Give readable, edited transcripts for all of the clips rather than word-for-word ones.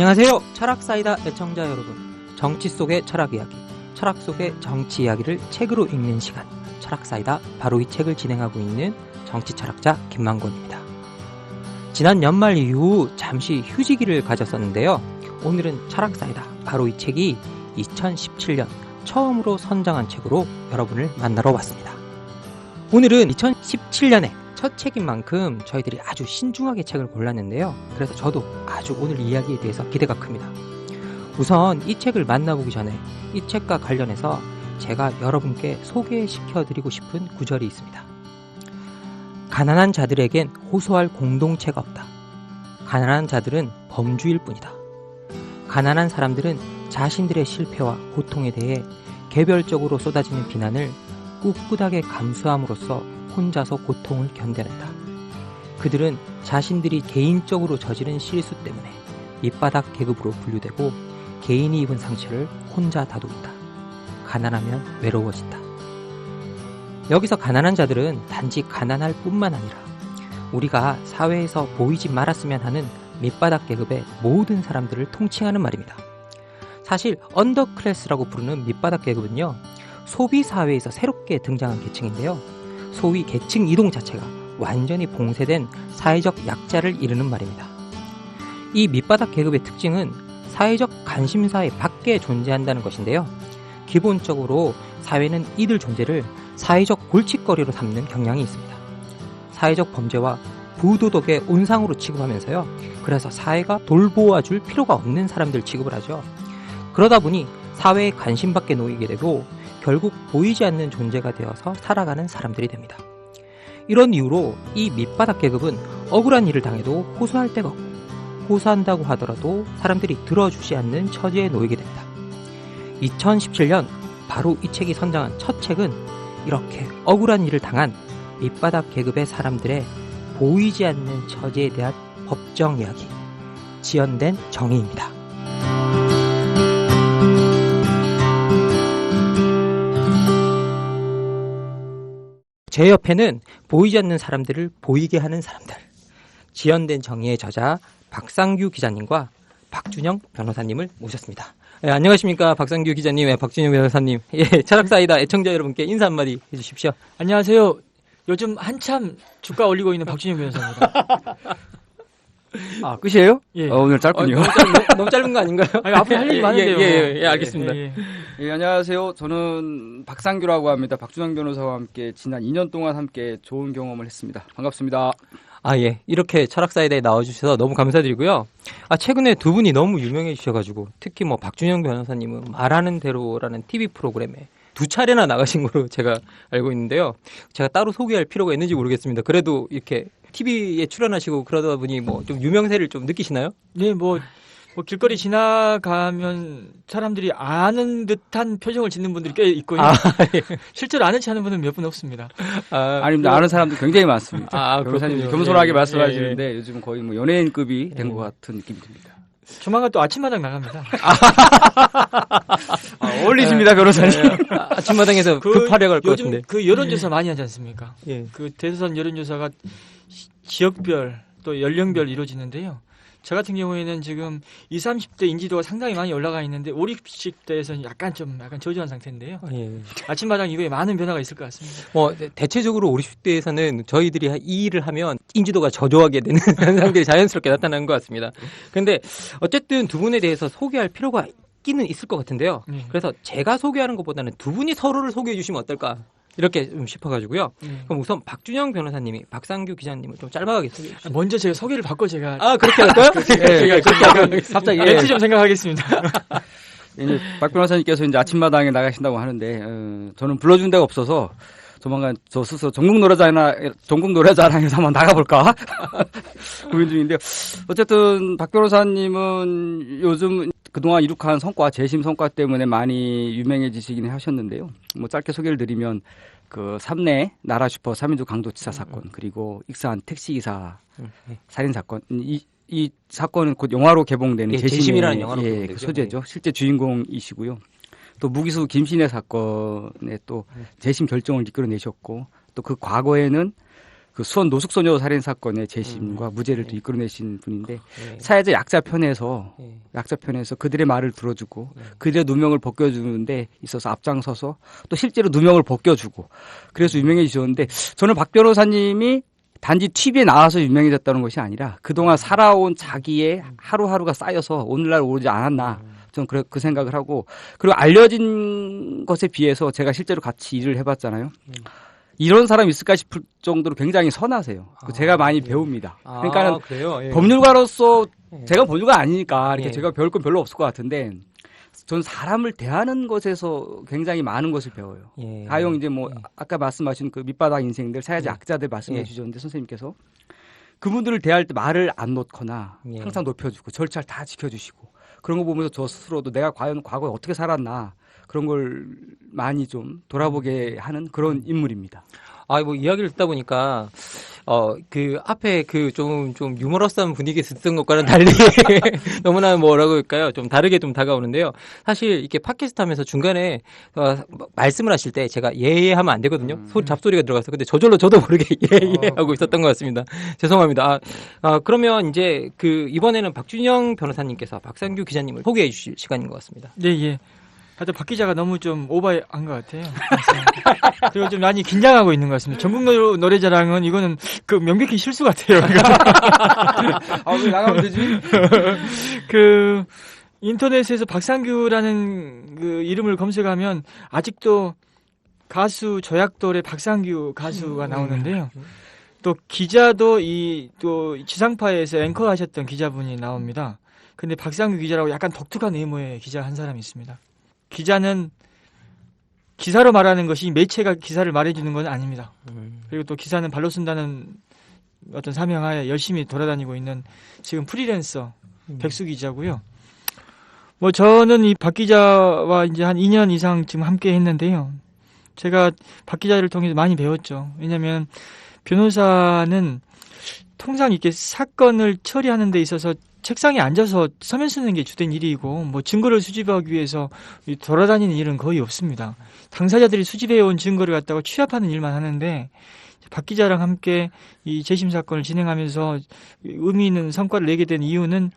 안녕하세요. 철학사이다 애청자 여러분. 정치 속의 철학 이야기, 철학 속의 정치 이야기를 책으로 읽는 시간, 철학사이다 바로 이 책을 진행하고 있는 정치철학자 김만곤입니다. 지난 연말 이후 잠시 휴지기를 가졌었는데요. 오늘은 철학사이다 바로 이 책이 2017년 처음으로 선정한 책으로 여러분을 만나러 왔습니다. 오늘은 2017년에 첫 책인 만큼 저희들이 아주 신중하게 책을 골랐는데요. 그래서 저도 아주 오늘 이야기에 대해서 기대가 큽니다. 우선 이 책을 만나보기 전에 이 책과 관련해서 제가 여러분께 소개시켜드리고 싶은 구절이 있습니다. 가난한 자들에겐 호소할 공동체가 없다. 가난한 자들은 범주일 뿐이다. 가난한 사람들은 자신들의 실패와 고통에 대해 개별적으로 쏟아지는 비난을 꿋꿋하게 감수함으로써 혼자서 고통을 견뎌낸다. 그들은 자신들이 개인적으로 저지른 실수 때문에 밑바닥 계급으로 분류되고 개인이 입은 상처를 혼자 다독인다. 가난하면 외로워진다. 여기서 가난한 자들은 단지 가난할 뿐만 아니라 우리가 사회에서 보이지 말았으면 하는 밑바닥 계급의 모든 사람들을 통칭하는 말입니다. 사실 언더클래스라고 부르는 밑바닥 계급은요, 소비사회에서 새롭게 등장한 계층인데요. 소위 계층 이동 자체가 완전히 봉쇄된 사회적 약자를 이르는 말입니다. 이 밑바닥 계급의 특징은 사회적 관심사의 밖에 존재한다는 것인데요. 기본적으로 사회는 이들 존재를 사회적 골칫거리로 삼는 경향이 있습니다. 사회적 범죄와 부도덕의 온상으로 취급하면서요. 그래서 사회가 돌보아줄 필요가 없는 사람들 취급을 하죠. 그러다 보니 사회의 관심 밖에 놓이게 되고 결국 보이지 않는 존재가 되어서 살아가는 사람들이 됩니다. 이런 이유로 이 밑바닥 계급은 억울한 일을 당해도 호소할 데가 없고 호소한다고 하더라도 사람들이 들어주지 않는 처지에 놓이게 됩니다. 2017년 바로 이 책이 선정한 첫 책은 이렇게 억울한 일을 당한 밑바닥 계급의 사람들의 보이지 않는 처지에 대한 법정 이야기, 지연된 정의입니다. 제 옆에는 보이지 않는 사람들을 보이게 하는 사람들, 지연된 정의의 저자 박상규 기자님과 박준영 변호사님을 모셨습니다. 네, 안녕하십니까, 박상규 기자님, 박준영 변호사님. 예, 철학사이다 애청자 여러분께 인사 한마디 해주십시오. 안녕하세요. 요즘 한참 주가 올리고 있는 박준영 변호사입니다. 아, 끝이에요? 예. 오늘 짧군요. 너무 짧은 거 아닌가요? 아니, 앞으로 할 얘기 많은데요. 예, 알겠습니다. 예, 안녕하세요. 저는 박상규라고 합니다. 박준영 변호사와 함께 지난 2년 동안 함께 좋은 경험을 했습니다. 반갑습니다. 아, 예. 이렇게 철학사이다에 나와주셔서 너무 감사드리고요. 아, 최근에 두 분이 너무 유명해지셔가지고, 특히 뭐 박준영 변호사님은 말하는 대로라는 TV 프로그램에 2차례나 나가신 걸로 제가 알고 있는데요. 제가 따로 소개할 필요가 있는지 모르겠습니다. 그래도 이렇게 TV에 출연하시고 그러다 보니 뭐 좀 유명세를 좀 느끼시나요? 네, 뭐 길거리 지나가면 사람들이 아는 듯한 표정을 짓는 분들이 꽤 있고요. 예. 실제로 아는 체 하는 분은 몇 분 없습니다. 아닙니다. 아는 사람도 굉장히 많습니다. 변호사님 그렇군요. 겸손하게 말씀하시는데 요즘 거의 뭐 연예인급이 된 것 같은 느낌이 듭니다. 조만간 또 아침마당 나갑니다. 어울리십니다, 변호사님. 아침마당에서 급활약할 것 같은데. 그 여론조사 많이 하지 않습니까? 예. 그 대선 여론조사가 지역별 또 연령별 이루어지는데요. 저 같은 경우에는 지금 20, 30대 인지도가 상당히 많이 올라가 있는데 50, 60대에서는 약간 저조한 상태인데요. 예. 아침마당 이후에 많은 변화가 있을 것 같습니다. 뭐 대체적으로 50대에서는 저희들이 이 일을 하면 인지도가 저조하게 되는 현상들이 자연스럽게 나타나는 것 같습니다. 그런데 어쨌든 두 분에 대해서 소개할 필요가 있기는 있을 것 같은데요. 그래서 제가 소개하는 것보다는 두 분이 서로를 소개해 주시면 어떨까? 이렇게 좀 싶어가지고요. 그럼 우선 박준영 변호사님이 박상규 기자님을 좀 짧아하게 소개해 주시죠. 먼저 제가 소개를 받고 제가 그렇게 할까요? 제가 그렇게 갑자기 멘트 좀 생각하겠습니다. 이제 박 변호사님께서 이제 아침마당에 나가신다고 하는데 저는 불러준 데가 없어서 조만간 저 스스로 전국 노래자랑에서 한번 나가볼까 고민 중인데요. 어쨌든 박 변호사님은 요즘 그동안 이룩한 성과, 재심 성과 때문에 많이 유명해지시긴 하셨는데요. 뭐 짧게 소개를 드리면 그 삼내 나라 슈퍼 3인조 강도치사 사건, 그리고 익산 택시기사 살인 사건, 이 사건은 곧 영화로 개봉되는 재심이라는 영화로 그 소재죠. 실제 주인공이시고요. 또 무기수 김신혜 사건에 또 재심 결정을 이끌어내셨고, 또 그 과거에는 그 수원 노숙소녀 살인 사건의 재심과 무죄를 또 네. 이끌어내신 분인데 네. 사회적 약자 편에서 네. 그들의 말을 들어주고 네. 그들의 누명을 벗겨주는데 있어서 앞장서서 또 실제로 누명을 벗겨주고 그래서 유명해지셨는데 저는 박 변호사님이 단지 TV에 나와서 유명해졌다는 것이 아니라 그동안 살아온 자기의 하루하루가 쌓여서 오늘날 오지 않았나 저는 그 생각을 하고 그리고 알려진 것에 비해서 제가 실제로 같이 일을 해봤잖아요. 이런 사람이 있을까 싶을 정도로 굉장히 선하세요. 제가 많이 배웁니다. 그러니까는 그래요? 예. 법률가로서 예. 제가 법률가 아니니까 이렇게 예. 제가 배울 건 별로 없을 것 같은데 전 사람을 대하는 것에서 굉장히 많은 것을 배워요. 예. 가령 이제 뭐 예. 아까 말씀하신 그 밑바닥 인생들 사회적 예. 약자들 말씀해 예. 주셨는데 선생님께서 그분들을 대할 때 말을 안 놓거나 예. 항상 높여주고 절차를 다 지켜주시고 그런 거 보면서 저 스스로도 내가 과연 과거에 어떻게 살았나 그런 걸 많이 좀 돌아보게 하는 그런 인물입니다. 뭐 이야기를 듣다 보니까 그 앞에 그 좀 유머러스한 분위기에서 듣던 것과는 달리 너무나 뭐라고 할까요? 좀 다르게 좀 다가오는데요. 사실 이렇게 팟캐스트 하면서 중간에 말씀을 하실 때 제가 예하면 안 되거든요. 잡소리가 들어가서 근데 저절로 저도 모르게 하고 있었던 것 같습니다. 죄송합니다. 그러면 이제 그 이번에는 박준영 변호사님께서 박상규 기자님을 소개해 주실 시간인 것 같습니다. 네, 예. 하여튼 박 기자가 너무 좀 오버한 것 같아요. 그리고 좀 많이 긴장하고 있는 것 같습니다. 전국 노래자랑은 이거는 그 명백히 실수 같아요. 왜 나가면 되지? 그 인터넷에서 박상규라는 그 이름을 검색하면 아직도 가수 저약돌의 박상규 가수가 나오는데요. 또 기자도 또 지상파에서 앵커 하셨던 기자분이 나옵니다. 근데 박상규 기자라고 약간 독특한 외모의 기자 한 사람이 있습니다. 기자는 기사로 말하는 것이 매체가 기사를 말해주는 건 아닙니다. 그리고 또 기사는 발로 쓴다는 어떤 사명하에 열심히 돌아다니고 있는 지금 프리랜서 백수 기자고요. 뭐 저는 이 박 기자와 이제 한 2년 이상 지금 함께 했는데요. 제가 박 기자를 통해서 많이 배웠죠. 왜냐하면 변호사는 통상 이렇게 사건을 처리하는 데 있어서 책상에 앉아서 서면 쓰는 게 주된 일이고 뭐 증거를 수집하기 위해서 돌아다니는 일은 거의 없습니다. 당사자들이 수집해온 증거를 갖다가 취합하는 일만 하는데 박 기자랑 함께 이 재심 사건을 진행하면서 의미 있는 성과를 내게 된 이유는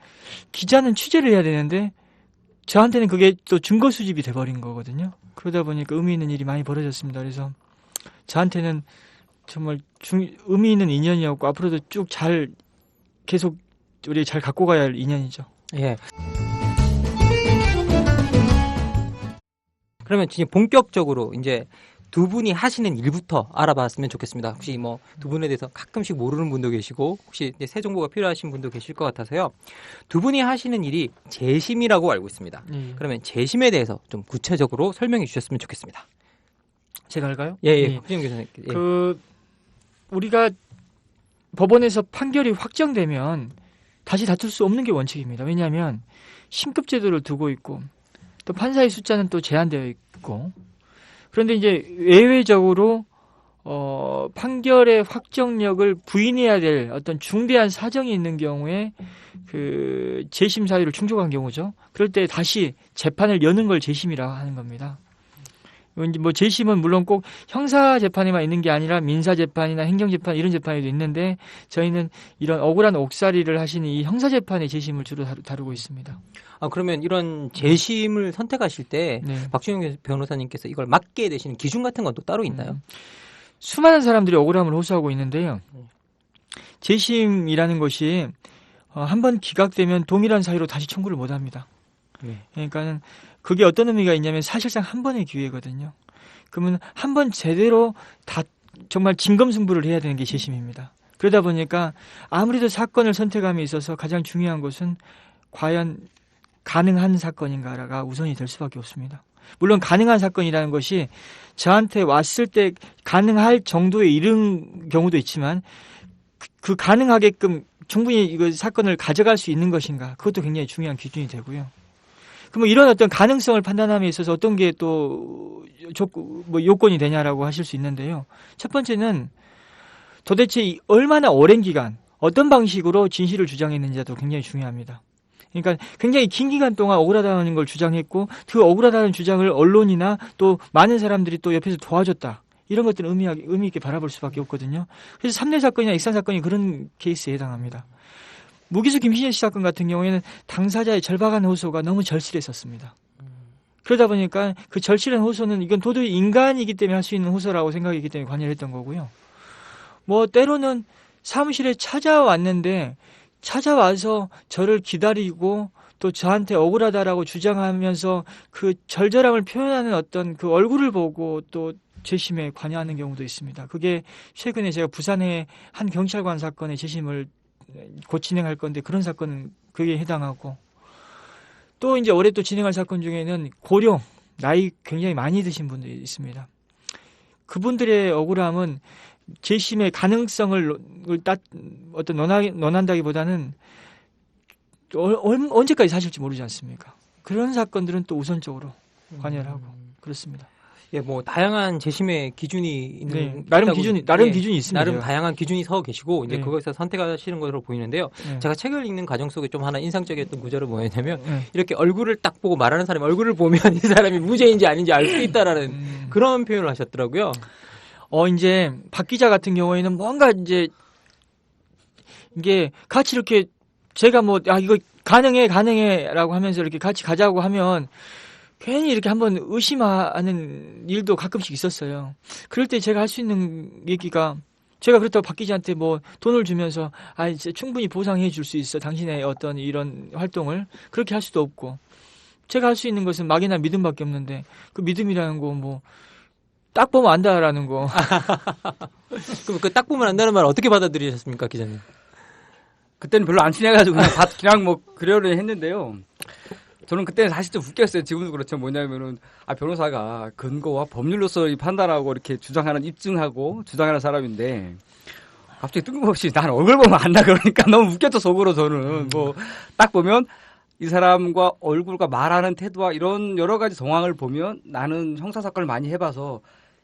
기자는 취재를 해야 되는데 저한테는 그게 또 증거 수집이 돼버린 거거든요. 그러다 보니까 의미 있는 일이 많이 벌어졌습니다. 그래서 저한테는 정말 의미 있는 인연이었고 앞으로도 쭉 잘 계속 우리 잘 갖고 가야 할 인연이죠. 예. 그러면 이제 본격적으로 이제 두 분이 하시는 일부터 알아봤으면 좋겠습니다. 혹시 뭐 두 분에 대해서 가끔씩 모르는 분도 계시고 혹시 이제 새 정보가 필요하신 분도 계실 것 같아서요. 두 분이 하시는 일이 재심이라고 알고 있습니다. 그러면 재심에 대해서 좀 구체적으로 설명해 주셨으면 좋겠습니다. 제가 할까요? 예. 박준영 교수님. 예. 그 우리가 법원에서 판결이 확정되면 다시 다툴 수 없는 게 원칙입니다. 왜냐하면 신급 제도를 두고 있고 또 판사의 숫자는 또 제한되어 있고 그런데 이제 예외적으로 판결의 확정력을 부인해야 될 어떤 중대한 사정이 있는 경우에 그 재심 사유를 충족한 경우죠. 그럴 때 다시 재판을 여는 걸 재심이라고 하는 겁니다. 뭐 재심은 물론 꼭 형사 재판에만 있는 게 아니라 민사 재판이나 행정 재판 이런 재판에도 있는데 저희는 이런 억울한 옥살이를 하시는 이 형사 재판의 재심을 주로 다루고 있습니다. 그러면 이런 재심을 선택하실 때 네. 박준영 변호사님께서 이걸 맡게 되시는 기준 같은 건 또 따로 있나요? 수많은 사람들이 억울함을 호소하고 있는데요. 재심이라는 것이 한번 기각되면 동일한 사유로 다시 청구를 못 합니다. 그러니까는 그게 어떤 의미가 있냐면 사실상 한 번의 기회거든요. 그러면 한 번 제대로 다 정말 진검승부를 해야 되는 게 재심입니다. 그러다 보니까 아무래도 사건을 선택함에 있어서 가장 중요한 것은 과연 가능한 사건인가가 우선이 될 수밖에 없습니다. 물론 가능한 사건이라는 것이 저한테 왔을 때 가능할 정도에 이른 경우도 있지만 그 가능하게끔 충분히 이거 사건을 가져갈 수 있는 것인가 그것도 굉장히 중요한 기준이 되고요. 그럼 이런 어떤 가능성을 판단함에 있어서 어떤 게 또 요건이 되냐라고 하실 수 있는데요. 첫 번째는 도대체 얼마나 오랜 기간 어떤 방식으로 진실을 주장했는지도 굉장히 중요합니다. 그러니까 굉장히 긴 기간 동안 억울하다는 걸 주장했고 그 억울하다는 주장을 언론이나 또 많은 사람들이 또 옆에서 도와줬다. 이런 것들은 의미 있게 바라볼 수밖에 없거든요. 그래서 3례 사건이나 익산 사건이 그런 케이스에 해당합니다. 무기수 김신혜 씨 사건 같은 경우에는 당사자의 절박한 호소가 너무 절실했었습니다. 그러다 보니까 그 절실한 호소는 이건 도저히 인간이기 때문에 할 수 있는 호소라고 생각이기 때문에 관여를 했던 거고요. 뭐 때로는 사무실에 찾아왔는데 찾아와서 저를 기다리고 또 저한테 억울하다라고 주장하면서 그 절절함을 표현하는 어떤 그 얼굴을 보고 또 재심에 관여하는 경우도 있습니다. 그게 최근에 제가 부산의 한 경찰관 사건의 재심을 곧 진행할 건데 그런 사건은 그게 해당하고 또 이제 올해 또 진행할 사건 중에는 고령, 나이 굉장히 많이 드신 분들이 있습니다. 그분들의 억울함은 재심의 가능성을 어떤 논한다기보다는 언제까지 사실지 모르지 않습니까? 그런 사건들은 또 우선적으로 관여를 하고 그렇습니다. 예, 뭐 다양한 재심의 기준이 있는 나름 기준이 있습니다. 나름 다양한 기준이 서 계시고 이제 네. 그것에서 선택하시는 것으로 보이는데요. 네. 제가 책을 읽는 과정 속에 좀 하나 인상적이었던 구절은 뭐였냐면 네. 이렇게 얼굴을 딱 보고 말하는 사람이 얼굴을 보면 이 사람이 무죄인지 아닌지 알 수 있다라는 그런 표현을 하셨더라고요. 이제 박 기자 같은 경우에는 뭔가 이제 이게 같이 이렇게 제가 뭐 이거 가능해라고 하면서 이렇게 같이 가자고 하면 괜히 이렇게 한번 의심하는 일도 가끔씩 있었어요. 그럴 때 제가 할 수 있는 얘기가 제가 그렇다고 박 기자한테 뭐 돈을 주면서 이제 충분히 보상해 줄 수 있어. 당신의 어떤 이런 활동을 그렇게 할 수도 없고 제가 할 수 있는 것은 막연한 믿음밖에 없는데 그 믿음이라는 거 뭐 딱 보면 안다라는 거. 그럼 그 딱 보면 안다는 말 어떻게 받아들이셨습니까, 기자님? 그때는 별로 안 친해가지고 그냥 뭐 그러려 했는데요. 저는 그때는 사실 좀 웃겼어요. 지금도 그렇죠. 뭐냐면은 변호사가 근거와 법률로서 판단하고 이렇게 주장하는 입증하고 주장하는 사람인데 갑자기 뜬금없이 난 얼굴 보면 안다 그러니까 너무 웃겼죠. 속으로 저는 뭐 딱 보면 이 사람과 얼굴과 말하는 태도와 이런 여러 가지 정황을 보면 나는 형사 사건을 많이 해봐서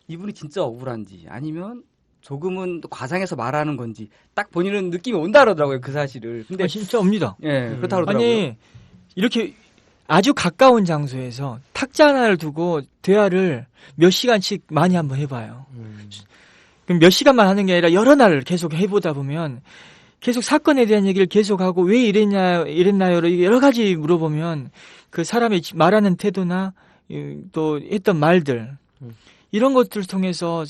이분이 진짜 억울한지 아니면 조금은 과장해서 말하는 건지 딱 본인은 느낌이 온다 그러더라고요. 그 사실을. 근데 진짜 옵니다. 예, 그렇다 그러더라고요. 아니 이렇게 아주 가까운 장소에서 탁자 하나를 두고 대화를 몇 시간씩 많이 한번 해봐요. 그럼 몇 시간만 하는 게 아니라 여러 날을 계속 해보다 보면 계속 사건에 대한 얘기를 계속하고 왜 이랬나요? 여러 가지 물어보면 그 사람의 말하는 태도나 또 했던 말들 이런 것들을 통해서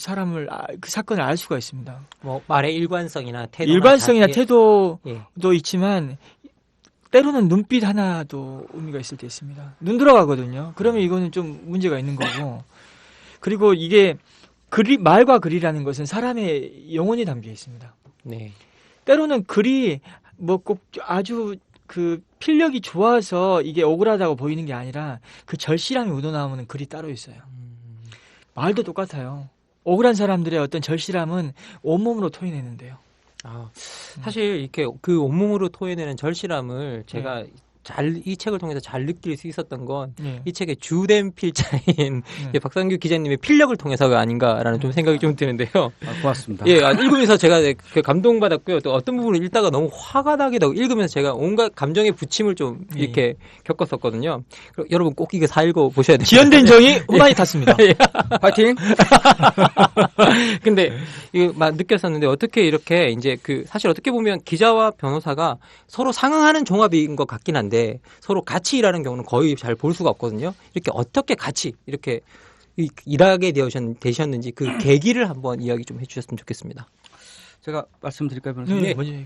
그 사건을 알 수가 있습니다. 뭐 말의 일관성이나 태도도 예. 있지만 때로는 눈빛 하나도 의미가 있을 때 있습니다. 눈 들어가거든요. 그러면 이거는 좀 문제가 있는 거고. 그리고 이게 말과 글이라는 것은 사람의 영혼이 담겨 있습니다. 네. 때로는 글이 뭐 꼭 아주 그 필력이 좋아서 이게 억울하다고 보이는 게 아니라 그 절실함이 묻어나오는 글이 따로 있어요. 말도 똑같아요. 억울한 사람들의 어떤 절실함은 온몸으로 토해내는데요. 사실 이렇게 그 온몸으로 토해내는 절실함을 제가 이 책을 통해서 잘 느낄 수 있었던 건 이 책의 주된 필자인 박상규 기자님의 필력을 통해서가 아닌가라는 좀 생각이 좀 드는데요. 고맙습니다. 예, 읽으면서 제가 감동받았고요. 또 어떤 부분을 읽다가 너무 화가 나기도 하고 읽으면서 제가 온갖 감정의 부침을 좀 이렇게 겪었었거든요. 여러분 꼭 이거 다 읽어보셔야 돼요. 지연된 정이 후반이 탔습니다. 파이팅! 근데 이거 막 느꼈었는데 어떻게 이렇게 이제 사실 어떻게 보면 기자와 변호사가 서로 상응하는 종합인 것 같긴 한데 서로 같이 일하는 경우는 거의 잘 볼 수가 없거든요. 이렇게 어떻게 같이 이렇게 일하게 되셨는지 그 계기를 한번 이야기 좀 해주셨으면 좋겠습니다. 제가 말씀드릴까요, 변호사님? 네.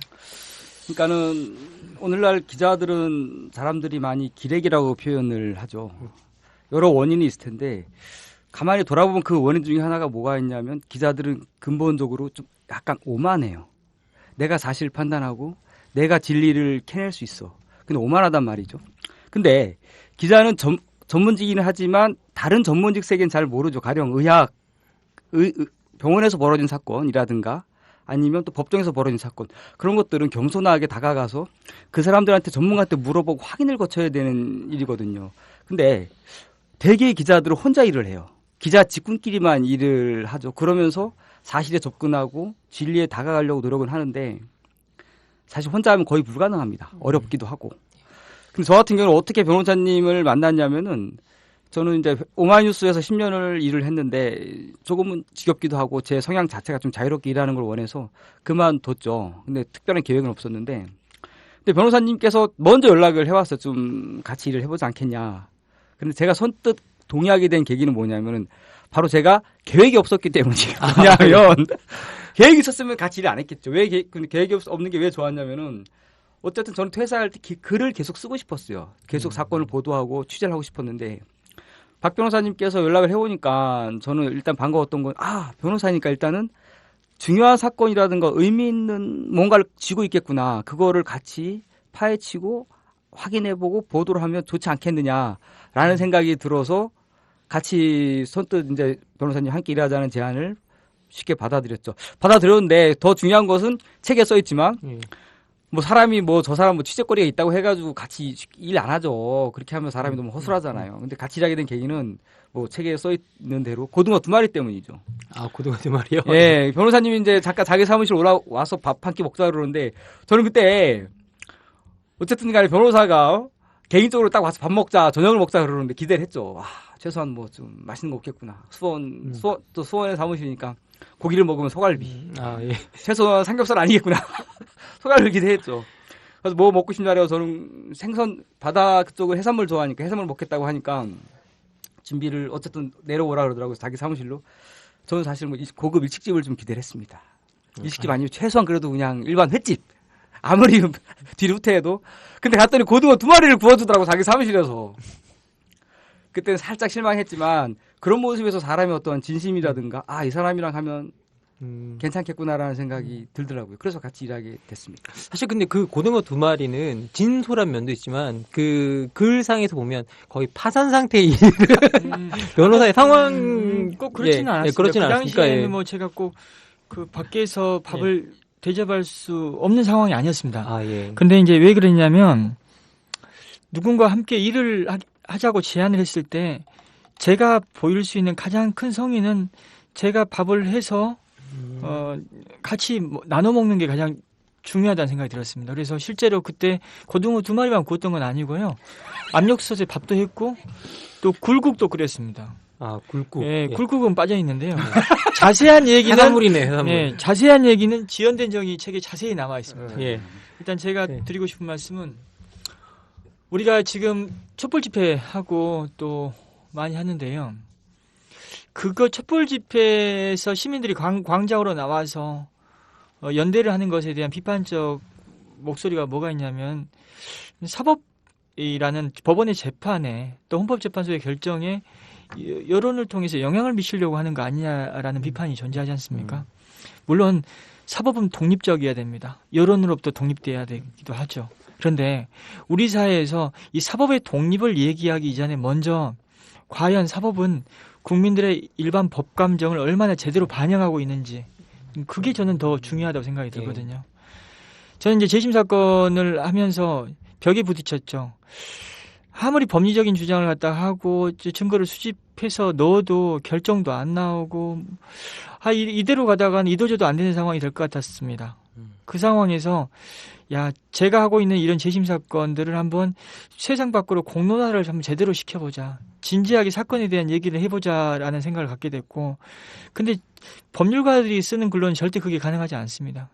그러니까는 오늘날 기자들은 사람들이 많이 기레기라고 표현을 하죠. 여러 원인이 있을 텐데 가만히 돌아보면 그 원인 중에 하나가 뭐가 있냐면 기자들은 근본적으로 좀 약간 오만해요. 내가 사실 판단하고 내가 진리를 캐낼 수 있어. 근데 오만하단 말이죠. 근데 기자는 전문직이긴 하지만 다른 전문직 세계는 잘 모르죠. 가령 병원에서 벌어진 사건이라든가 아니면 또 법정에서 벌어진 사건 그런 것들은 겸손하게 다가가서 그 사람들한테 전문가한테 물어보고 확인을 거쳐야 되는 일이거든요. 근데 대개의 기자들은 혼자 일을 해요. 기자 직군끼리만 일을 하죠. 그러면서 사실에 접근하고 진리에 다가가려고 노력은 하는데 사실 혼자 하면 거의 불가능합니다. 어렵기도 하고. 근데 저 같은 경우는 어떻게 변호사님을 만났냐면은 저는 이제 오마이뉴스에서 10년을 일을 했는데 조금은 지겹기도 하고 제 성향 자체가 좀 자유롭게 일하는 걸 원해서 그만뒀죠. 근데 특별한 계획은 없었는데 근데 변호사님께서 먼저 연락을 해왔어요. 좀 같이 일을 해보지 않겠냐. 근데 제가 선뜻 동의하게 된 계기는 뭐냐면은 바로 제가 계획이 없었기 때문이에요. 왜냐하면 계획이 있었으면 같이 일을 안 했겠죠. 근데 계획이 없는 게 왜 좋았냐면은 어쨌든 저는 퇴사할 때 글을 계속 쓰고 싶었어요. 계속 사건을 보도하고 취재를 하고 싶었는데 박 변호사님께서 연락을 해오니까 저는 일단 반가웠던 건 변호사니까 일단은 중요한 사건이라든가 의미 있는 뭔가를 쥐고 있겠구나. 그거를 같이 파헤치고 확인해보고 보도를 하면 좋지 않겠느냐라는 생각이 들어서 같이 선뜻 이제 변호사님 함께 일하자는 제안을 쉽게 받아들였죠. 받아들였는데 더 중요한 것은 책에 써 있지만 뭐 사람이 뭐 저 사람 뭐 취재거리가 있다고 해가지고 같이 일 안 하죠. 그렇게 하면 사람이 너무 허술하잖아요. 근데 같이 일하게 된 계기는 뭐 책에 써 있는 대로 고등어 2마리 때문이죠. 고등어 2마리요? 예, 변호사님이 이제 잠깐 자기 사무실 올라와서 밥 한 끼 먹자 그러는데 저는 그때 어쨌든 간에 변호사가 개인적으로 딱 와서 밥 먹자, 저녁을 먹자 그러는데 기대를 했죠. 최소한 뭐 좀 맛있는 거 없겠구나. 또 수원의 사무실이니까 고기를 먹으면 소갈비. 예. 최소한 삼겹살 아니겠구나. 소갈비를 기대했죠. 그래서 뭐 먹고 싶냐래요. 저는 생선 바다 그쪽을 해산물 좋아하니까 해산물 먹겠다고 하니까 준비를 어쨌든 내려오라 그러더라고요. 자기 사무실로. 저는 사실 뭐 고급 일식집을 좀 기대를 했습니다. 일식집 아니면 최소한 그래도 그냥 일반 횟집. 아무리 뒤로 후퇴해도. 근데 갔더니 고등어 2마리를 구워주더라고 자기 사무실에서. 그때는 살짝 실망했지만 그런 모습에서 사람의 어떤 진심이라든가 이 사람이랑 하면 괜찮겠구나라는 생각이 들더라고요. 그래서 같이 일하게 됐습니다. 사실 근데 그 고등어 2마리는 진솔한 면도 있지만 그 글상에서 보면 거의 파산 상태의 변호사의 상황 꼭 그렇지는 않았습니다. 그렇지는 그 않았으니까 당시에는 뭐 제가 꼭 그 밖에서 밥을 대접할 수 없는 상황이 아니었습니다. 근데 이제 왜 그랬냐면 누군가 함께 일을 하자고 제안을 했을 때 제가 보일 수 있는 가장 큰 성의는 제가 밥을 해서 같이 나눠 먹는 게 가장 중요하다는 생각이 들었습니다. 그래서 실제로 그때 고등어 2마리만 구웠던 건 아니고요. 압력솥에 밥도 했고 또 굴국도 끓였습니다. 굴국. 예, 굴국은 빠져 있는데요. 자세한 얘기는 해산물이네, 해산물. 예, 자세한 얘기는 지연된 정이 책에 자세히 남아 있습니다. 일단 제가 예. 드리고 싶은 말씀은 우리가 지금 촛불 집회하고 또 많이 하는데요. 그거 촛불 집회에서 시민들이 광장으로 나와서 연대를 하는 것에 대한 비판적 목소리가 뭐가 있냐면 사법이라는 법원의 재판에 또 헌법재판소의 결정에 여론을 통해서 영향을 미치려고 하는 거 아니냐라는 비판이 존재하지 않습니까? 물론 사법은 독립적이어야 됩니다. 여론으로부터 독립돼야 되기도 하죠. 그런데 우리 사회에서 이 사법의 독립을 얘기하기 이전에 먼저 과연 사법은 국민들의 일반 법 감정을 얼마나 제대로 반영하고 있는지 그게 저는 더 중요하다고 생각이 들거든요. 저는 이제 재심 사건을 하면서 벽에 부딪혔죠. 아무리 법리적인 주장을 갖다 하고 증거를 수집해서 넣어도 결정도 안 나오고 이대로 가다가는 이도저도 안 되는 상황이 될 것 같았습니다. 그 상황에서 제가 하고 있는 이런 재심 사건들을 한번 세상 밖으로 공론화를 한번 제대로 시켜보자. 진지하게 사건에 대한 얘기를 해보자라는 생각을 갖게 됐고, 근데 법률가들이 쓰는 글로는 절대 그게 가능하지 않습니다.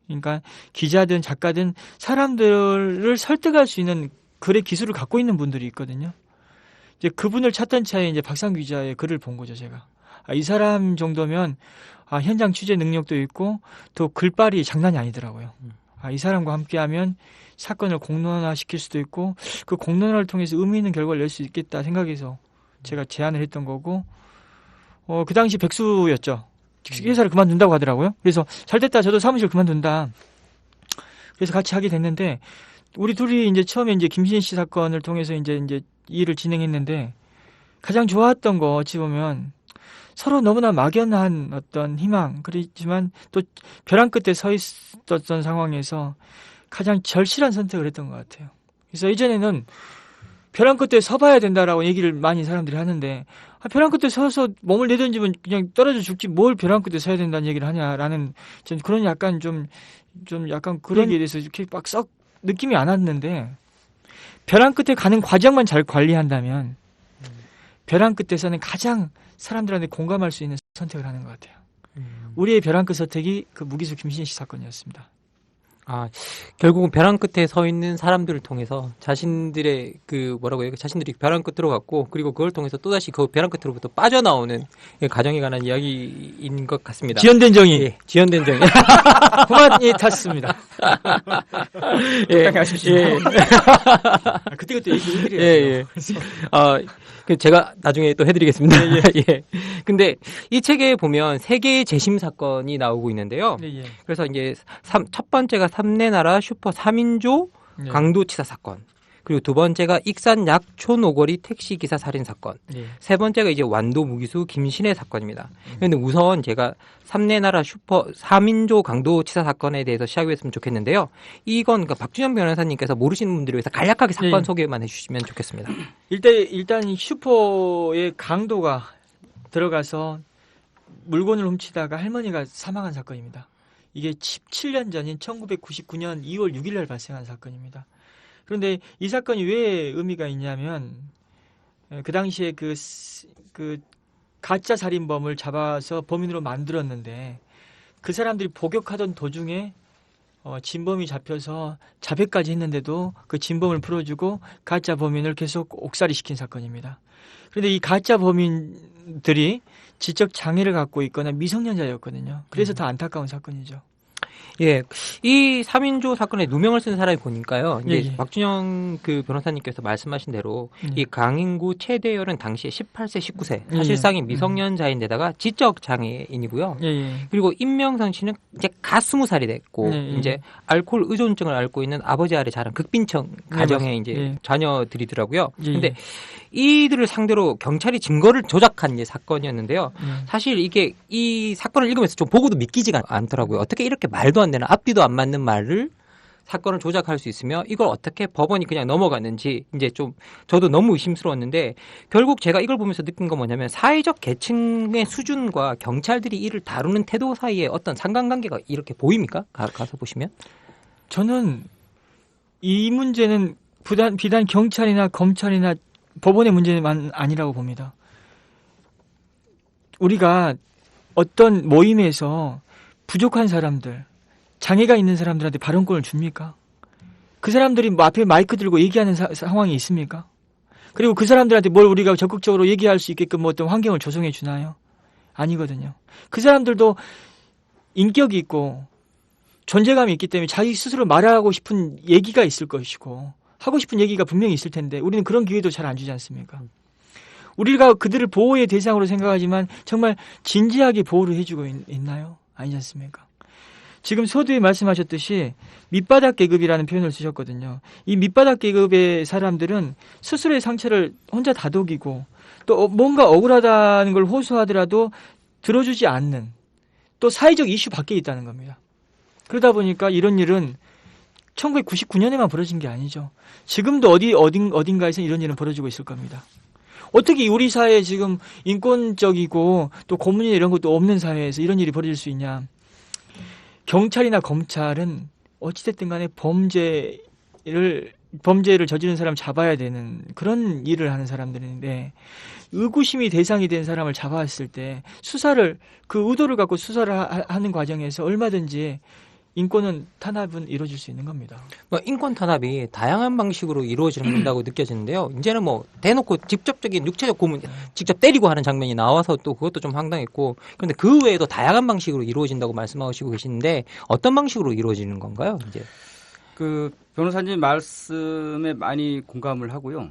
그러니까 기자든 작가든 사람들을 설득할 수 있는 글의 기술을 갖고 있는 분들이 있거든요. 이제 그분을 찾던 차에 이제 박상규 기자의 글을 본 거죠, 제가. 이 사람 정도면 현장 취재 능력도 있고 또 글빨이 장난이 아니더라고요. 이 사람과 함께하면 사건을 공론화시킬 수도 있고 그 공론화를 통해서 의미 있는 결과를 낼 수 있겠다 생각해서 제가 제안을 했던 거고 그 당시 백수였죠. 회사를 그만둔다고 하더라고요. 그래서 잘됐다 저도 사무실 그만둔다. 그래서 같이 하게 됐는데 우리 둘이 이제 처음에 이제 김신혜 씨 사건을 통해서 이제 일을 진행했는데 가장 좋았던 거 어찌 보면 서로 너무나 막연한 어떤 희망, 그렇지만 또 벼랑 끝에 서 있었던 상황에서 가장 절실한 선택을 했던 것 같아요. 그래서 이전에는 벼랑 끝에 서봐야 된다라고 얘기를 많이 사람들이 하는데 벼랑 끝에 서서 몸을 내던지면 그냥 떨어져 죽지 뭘 벼랑 끝에 서야 된다는 얘기를 하냐라는 좀 그런 약간 좀 약간 그런 얘기에 대해서 이렇게 막 썩 느낌이 안 왔는데 벼랑 끝에 가는 과정만 잘 관리한다면 벼랑 끝에서는 가장 사람들한테 공감할 수 있는 선택을 하는 것 같아요. 우리의 벼랑 끝 선택이 그 무기수 김신혜 씨 사건이었습니다. 아, 결국은 벼랑 끝에 서 있는 사람들을 통해서 자신들의 그 뭐라고 해요? 자신들이 벼랑 끝으로 갔고 그리고 그걸 통해서 또다시 그 벼랑 끝으로부터 빠져나오는 가정에 관한 이야기인 것 같습니다. 지연된 정의. 예, 지연된 정의. 그만이 탔습니다. 예, 예. 그때 얘기해드려요. 예, 예. 제가 나중에 또 해드리겠습니다. 예. 근데 이 책에 보면 세 개의 재심 사건이 나오고 있는데요. 예, 예. 그래서 이제 첫 번째가 삼내나라 슈퍼 3인조 예. 강도치사 사건. 그리고 두 번째가 익산 약촌 오거리 택시기사 살인 사건. 예. 세 번째가 이제 완도 무기수 김신혜 사건입니다. 그런데 우선 제가 삼내나라 슈퍼 3인조 강도치사 사건에 대해서 시작했으면 좋겠는데요. 이건 그러니까 박준현 변호사님께서 모르시는 분들을 위해서 간략하게 사건 예. 소개만 해주시면 좋겠습니다. 일단 슈퍼의 강도가 들어가서 물건을 훔치다가 할머니가 사망한 사건입니다. 이게 17년 전인 1999년 2월 6일 날 발생한 사건입니다. 그런데 이 사건이 왜 의미가 있냐면 그 당시에 그 가짜 살인범을 잡아서 범인으로 만들었는데 그 사람들이 복역하던 도중에 진범이 잡혀서 자백까지 했는데도 그 진범을 풀어주고 가짜 범인을 계속 옥살이시킨 사건입니다. 그런데 이 가짜 범인들이 지적 장애를 갖고 있거나 미성년자였거든요. 그래서 더 안타까운 사건이죠. 예, 이 3인조 사건에 누명을 쓴 사람이 보니까요. 이제 예. 박준영 그 변호사님께서 말씀하신 대로 이 강인구 최대열은 당시에 18세, 19세 사실상이 미성년자인데다가 지적 장애인이고요. 예. 그리고 임명상 씨는 이제 갓 20살이 됐고 예. 이제 알코올 의존증을 앓고 있는 아버지 아래 자란 극빈청 가정의 이제 예. 자녀들이더라고요. 예. 근데 이들을 상대로 경찰이 증거를 조작한 이제 사건이었는데요. 사실 이게 이 사건을 읽으면서 좀 보고도 믿기지가 않더라고요. 어떻게 이렇게 말도 안 되는 앞뒤도 안 맞는 말을 사건을 조작할 수 있으며 이걸 어떻게 법원이 그냥 넘어갔는지 이제 좀 저도 너무 의심스러웠는데 결국 제가 이걸 보면서 느낀 건 뭐냐면 사회적 계층의 수준과 경찰들이 이를 다루는 태도 사이에 어떤 상관관계가 이렇게 보입니까? 가서 보시면 저는 이 문제는 비단 경찰이나 검찰이나 법원의 문제만 아니라고 봅니다. 우리가 어떤 모임에서 부족한 사람들, 장애가 있는 사람들한테 발언권을 줍니까? 그 사람들이 앞에 마이크 들고 얘기하는 상황이 있습니까? 그리고 그 사람들한테 뭘 우리가 적극적으로 얘기할 수 있게끔 어떤 환경을 조성해 주나요? 아니거든요. 그 사람들도 인격이 있고 존재감이 있기 때문에 자기 스스로 말하고 싶은 얘기가 있을 것이고 하고 싶은 얘기가 분명히 있을 텐데 우리는 그런 기회도 잘 안 주지 않습니까? 우리가 그들을 보호의 대상으로 생각하지만 정말 진지하게 보호를 해주고 있나요? 아니지 않습니까? 지금 서두에 말씀하셨듯이 밑바닥 계급이라는 표현을 쓰셨거든요. 이 밑바닥 계급의 사람들은 스스로의 상처를 혼자 다독이고 또 뭔가 억울하다는 걸 호소하더라도 들어주지 않는 또 사회적 이슈 밖에 있다는 겁니다. 그러다 보니까 이런 일은 1999년에만 벌어진 게 아니죠. 지금도 어딘가에서 이런 일은 벌어지고 있을 겁니다. 어떻게 우리 사회에 지금 인권적이고 또 고문이나 이런 것도 없는 사회에서 이런 일이 벌어질 수 있냐. 경찰이나 검찰은 어찌됐든 간에 범죄를 저지른 사람 잡아야 되는 그런 일을 하는 사람들인데 의구심이 대상이 된 사람을 잡아왔을 때 수사를 그 의도를 갖고 수사를 하는 과정에서 얼마든지 인권은 탄압은 이루어질 수 있는 겁니다. 인권 탄압이 다양한 방식으로 이루어진다고 느껴지는데요. 이제는 뭐 대놓고 직접적인 육체적 고문, 직접 때리고 하는 장면이 나와서 또 그것도 좀 황당했고, 그런데 그 외에도 다양한 방식으로 이루어진다고 말씀하시고 계시는데 어떤 방식으로 이루어지는 건가요? 이제 그 변호사님 말씀에 많이 공감을 하고요.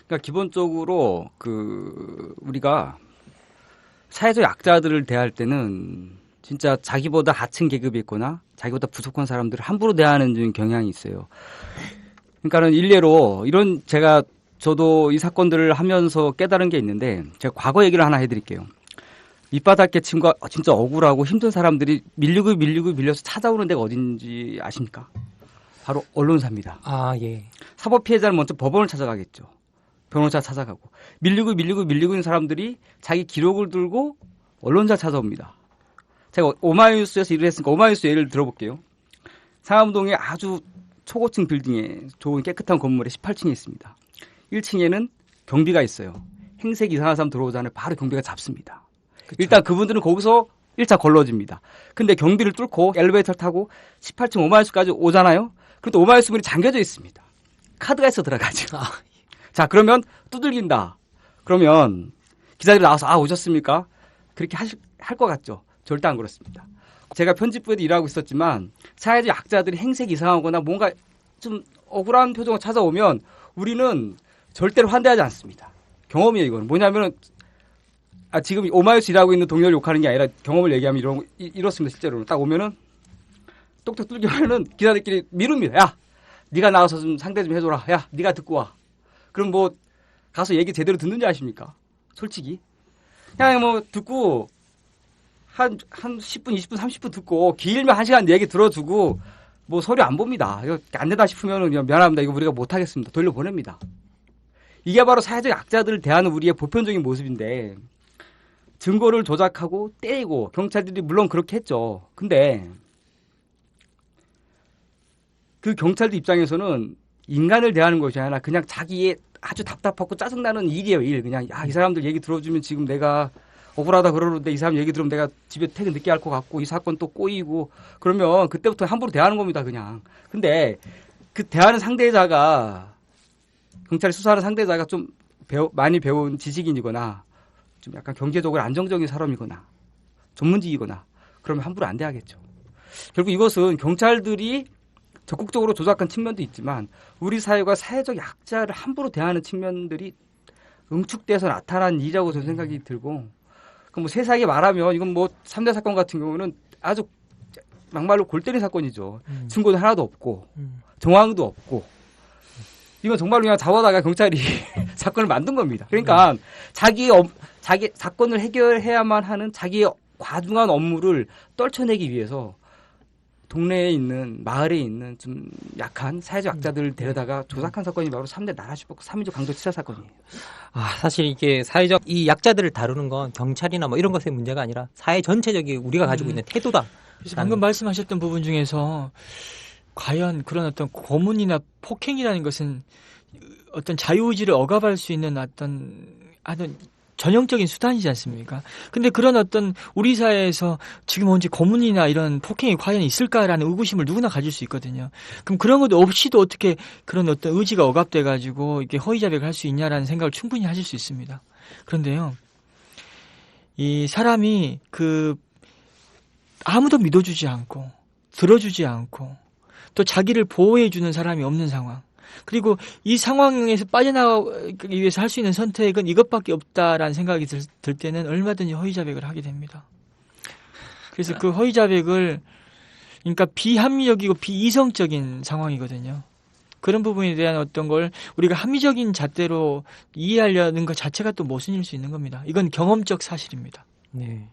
그러니까 기본적으로 그 우리가 사회적 약자들을 대할 때는 진짜 자기보다 하층 계급이 있거나 자기보다 부족한 사람들을 함부로 대하는 경향이 있어요. 그러니까는 일례로 저도 이 사건들을 하면서 깨달은 게 있는데 제가 과거 얘기를 하나 해드릴게요. 밑바닥 계층과 진짜 억울하고 힘든 사람들이 밀려서 찾아오는 데가 어딘지 아십니까? 바로 언론사입니다. 아, 예. 사법 피해자는 먼저 법원을 찾아가겠죠. 변호사 찾아가고 밀리고 있는 사람들이 자기 기록을 들고 언론사 찾아옵니다. 제가 오마이뉴스에서 일을 했으니까 오마이뉴스 예를 들어볼게요. 상암동에 아주 초고층 빌딩에 좋은 깨끗한 건물에 18층에 있습니다. 1층에는 경비가 있어요. 행색 이상한 사람 들어오잖아요. 바로 경비가 잡습니다. 일단 그분들은 거기서 1차 걸러집니다. 근데 경비를 뚫고 엘리베이터를 타고 18층 오마이수까지 오잖아요. 그런데 오마이수 문이 잠겨져 있습니다. 카드가 있어 들어가죠. 자, 그러면 두들긴다. 그러면 기자들이 나와서 오셨습니까? 그렇게 할 것 같죠? 절대 안 그렇습니다. 제가 편집부에도 일하고 있었지만 사회적 약자들이 행색이 이상하거나 뭔가 좀 억울한 표정을 찾아오면 우리는 절대로 환대하지 않습니다. 경험이에요, 이거는. 뭐냐면은 지금 오마이스 일하고 있는 동료를 욕하는 게 아니라 경험을 얘기하면 이렇습니다, 실제로. 딱 오면은 똑똑 뚫기면은 기자들끼리 미룹니다. 야, 네가 나와서 좀 상대 좀 해줘라. 야, 네가 듣고 와. 그럼 뭐 가서 얘기 제대로 듣는지 아십니까? 솔직히. 그냥 뭐 듣고 한 10분, 20분, 30분 듣고 길면 1시간 얘기 들어주고 뭐 서류 안 봅니다. 이거 안 된다 싶으면 그냥 미안합니다. 이거 우리가 못하겠습니다. 돌려보냅니다. 이게 바로 사회적 약자들을 대하는 우리의 보편적인 모습인데 증거를 조작하고 때리고 경찰들이 물론 그렇게 했죠. 근데 그 경찰들 입장에서는 인간을 대하는 것이 아니라 그냥 자기의 아주 답답하고 짜증나는 일이에요. 일. 그냥 이 사람들 얘기 들어주면 지금 내가 억울하다 그러는데 이 사람 얘기 들으면 내가 집에 퇴근 늦게 할 것 같고 이 사건 또 꼬이고 그러면 그때부터 함부로 대하는 겁니다. 그냥. 근데 그 대하는 상대자가 경찰이 수사하는 상대자가 좀 많이 배운 지식인이거나 좀 약간 경제적으로 안정적인 사람이거나 전문직이거나 그러면 함부로 안 대하겠죠. 결국 이것은 경찰들이 적극적으로 조작한 측면도 있지만 우리 사회가 사회적 약자를 함부로 대하는 측면들이 응축돼서 나타난 일이라고 저는 생각이 들고 뭐 세세하게 말하면 이건 뭐 3대 사건 같은 경우는 아주 막말로 골 때린 사건이죠. 증거도 하나도 없고 정황도 없고 이건 정말로 그냥 자원하다가 경찰이 사건을 만든 겁니다. 그러니까 자기 사건을 해결해야만 하는 자기의 과중한 업무를 떨쳐내기 위해서 동네에 있는 마을에 있는 좀 약한 사회적 약자들을 데려다가 조작한 사건이 바로 3대 나라슈퍼 3인조 강도 치사 사건이에요. 사실 이게 사회적 이 약자들을 다루는 건 경찰이나 뭐 이런 것의 문제가 아니라 사회 전체적인 우리가 가지고 있는 태도다. 그래서 방금 말씀하셨던 부분 중에서 과연 그런 어떤 고문이나 폭행이라는 것은 어떤 자유의지를 억압할 수 있는 어떤 전형적인 수단이지 않습니까? 근데 그런 어떤 우리 사회에서 지금 언제 고문이나 이런 폭행이 과연 있을까라는 의구심을 누구나 가질 수 있거든요. 그럼 그런 것 없이도 어떻게 그런 어떤 의지가 억압돼 가지고 이렇게 허위자백을 할 수 있냐라는 생각을 충분히 하실 수 있습니다. 그런데요. 이 사람이 아무도 믿어주지 않고 들어주지 않고 또 자기를 보호해 주는 사람이 없는 상황. 그리고 이 상황에서 빠져나가기 위해서 할 수 있는 선택은 이것밖에 없다라는 생각이 들 때는 얼마든지 허위자백을 하게 됩니다. 그래서 그 허위자백을 그러니까 비합리적이고 비이성적인 상황이거든요. 그런 부분에 대한 어떤 걸 우리가 합리적인 잣대로 이해하려는 것 자체가 또 모순일 수 있는 겁니다. 이건 경험적 사실입니다. 네.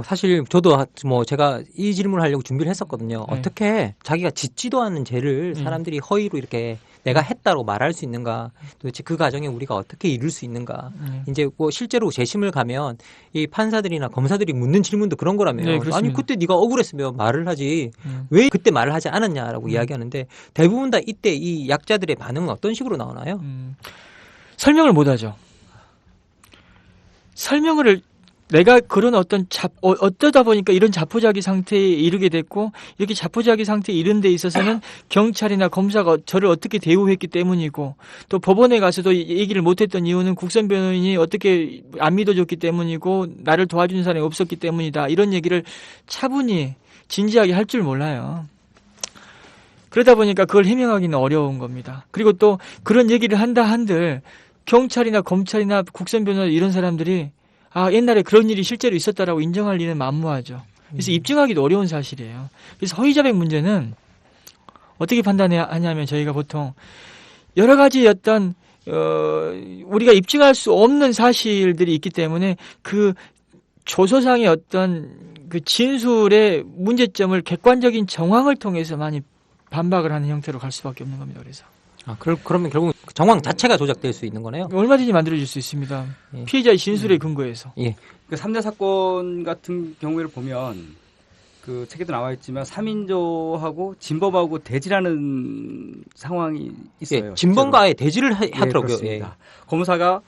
사실 저도 뭐 제가 이 질문을 하려고 준비를 했었거든요. 네. 어떻게 자기가 짓지도 않은 죄를 사람들이 허위로 이렇게 내가 했다고 말할 수 있는가? 도대체 그 과정에 우리가 어떻게 이룰 수 있는가? 이제 뭐 실제로 재심을 가면 이 판사들이나 검사들이 묻는 질문도 그런 거라면 네, 아니 그때 네가 억울했으면 말을 하지 왜 그때 말을 하지 않았냐라고 이야기하는데 대부분 다 이때 이 약자들의 반응은 어떤 식으로 나오나요? 설명을 못 하죠. 설명을 내가 그런 어쩌다 보니까 이런 자포자기 상태에 이르게 됐고, 이렇게 자포자기 상태에 이른 데 있어서는 경찰이나 검사가 저를 어떻게 대우했기 때문이고, 또 법원에 가서도 얘기를 못했던 이유는 국선 변호인이 어떻게 안 믿어줬기 때문이고, 나를 도와주는 사람이 없었기 때문이다. 이런 얘기를 차분히, 진지하게 할 줄 몰라요. 그러다 보니까 그걸 해명하기는 어려운 겁니다. 그리고 또 그런 얘기를 한다 한들, 경찰이나 검찰이나 국선 변호사 이런 사람들이 옛날에 그런 일이 실제로 있었다라고 인정할 리는 만무하죠. 그래서 입증하기도 어려운 사실이에요. 그래서 허위자백 문제는 어떻게 판단하냐면 저희가 보통 여러 가지 어떤 우리가 입증할 수 없는 사실들이 있기 때문에 그 조서상의 어떤 그 진술의 문제점을 객관적인 정황을 통해서 많이 반박을 하는 형태로 갈 수밖에 없는 겁니다. 그래서. 그러면 결국 정황 자체가 조작될 수 있는 거네요? 얼마든지 만들어질 수 있습니다. 예. 피해자의 진술에 근거해서. 예. 그 3대 사건 같은 경우를 보면 그 책에도 나와 있지만 3인조하고 진범하고 대지라는 상황이 있어요. 예. 진범과 아예 대지를 하더라고요. 예, 검사가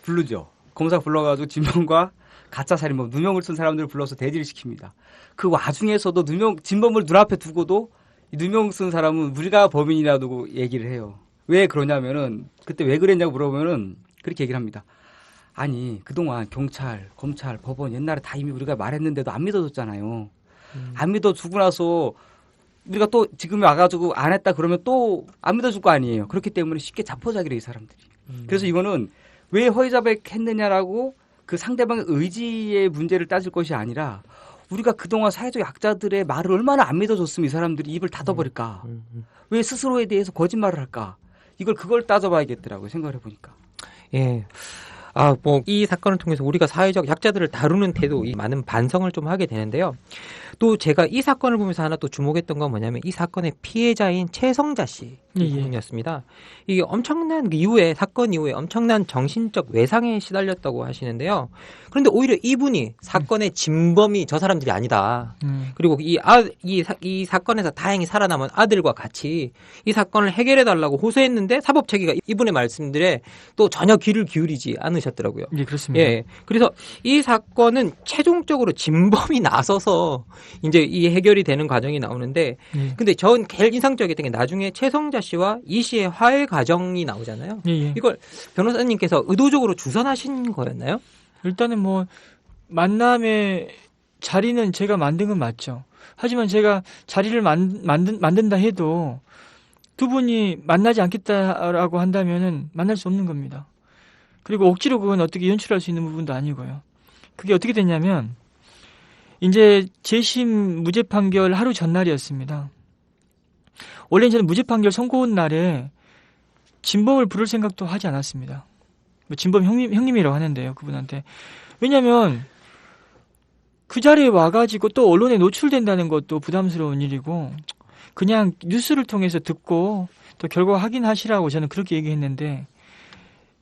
부르죠. 검사 불러가지고 진범과 가짜 살인범 누명을 쓴 사람들을 불러서 대지를 시킵니다. 그 와중에서도 진범을 눈앞에 두고도 이 누명 쓴 사람은 우리가 범인이라고 얘기를 해요. 왜 그러냐면은 그때 왜 그랬냐고 물어보면은 그렇게 얘기를 합니다. 아니 그동안 경찰, 검찰, 법원 옛날에 다 이미 우리가 말했는데도 안 믿어줬잖아요. 안 믿어주고 나서 우리가 또 지금 와가지고 안 했다 그러면 또 안 믿어줄 거 아니에요. 그렇기 때문에 쉽게 자포자기를 이 사람들이. 그래서 이거는 왜 허위자백했느냐라고 그 상대방의 의지의 문제를 따질 것이 아니라 우리가 그동안 사회적 약자들의 말을 얼마나 안 믿어줬으면 이 사람들이 입을 닫아버릴까. 왜 스스로에 대해서 거짓말을 할까. 그걸 따져봐야겠더라고요. 생각을 해보니까. 예. 이 사건을 통해서 우리가 사회적 약자들을 다루는 태도, 이 많은 반성을 좀 하게 되는데요. 또 제가 이 사건을 보면서 하나 또 주목했던 건 뭐냐면 이 사건의 피해자인 최성자 씨 부분이었습니다. 이게 엄청난 사건 이후에 엄청난 정신적 외상에 시달렸다고 하시는데요. 그런데 오히려 이분이 사건의 진범이 저 사람들이 아니다. 그리고 이 사건에서 다행히 살아남은 아들과 같이 이 사건을 해결해 달라고 호소했는데 사법 체계가 이분의 말씀들에 또 전혀 귀를 기울이지 않으셨더라고요. 예, 그렇습니다. 예. 그래서 이 사건은 최종적으로 진범이 나서서 이제 이 해결이 되는 과정이 나오는데 근데 전 제일 인상적이었던 게 나중에 최성자 씨와 이 씨의 화해 과정이 나오잖아요. 이걸 변호사님께서 의도적으로 주선하신 거였나요? 일단은 뭐 만남의 자리는 제가 만든 건 맞죠. 하지만 제가 자리를 만든다 해도 두 분이 만나지 않겠다라고 한다면은 만날 수 없는 겁니다. 그리고 억지로 그건 어떻게 연출할 수 있는 부분도 아니고요. 그게 어떻게 됐냐면 이제 재심 무죄 판결 하루 전날이었습니다. 원래 저는 무죄 판결 선고한 날에 진범을 부를 생각도 하지 않았습니다. 진범 형님이라고 하는데요, 그분한테. 왜냐면 그 자리에 와가지고 또 언론에 노출된다는 것도 부담스러운 일이고 그냥 뉴스를 통해서 듣고 또 결과 확인하시라고 저는 그렇게 얘기했는데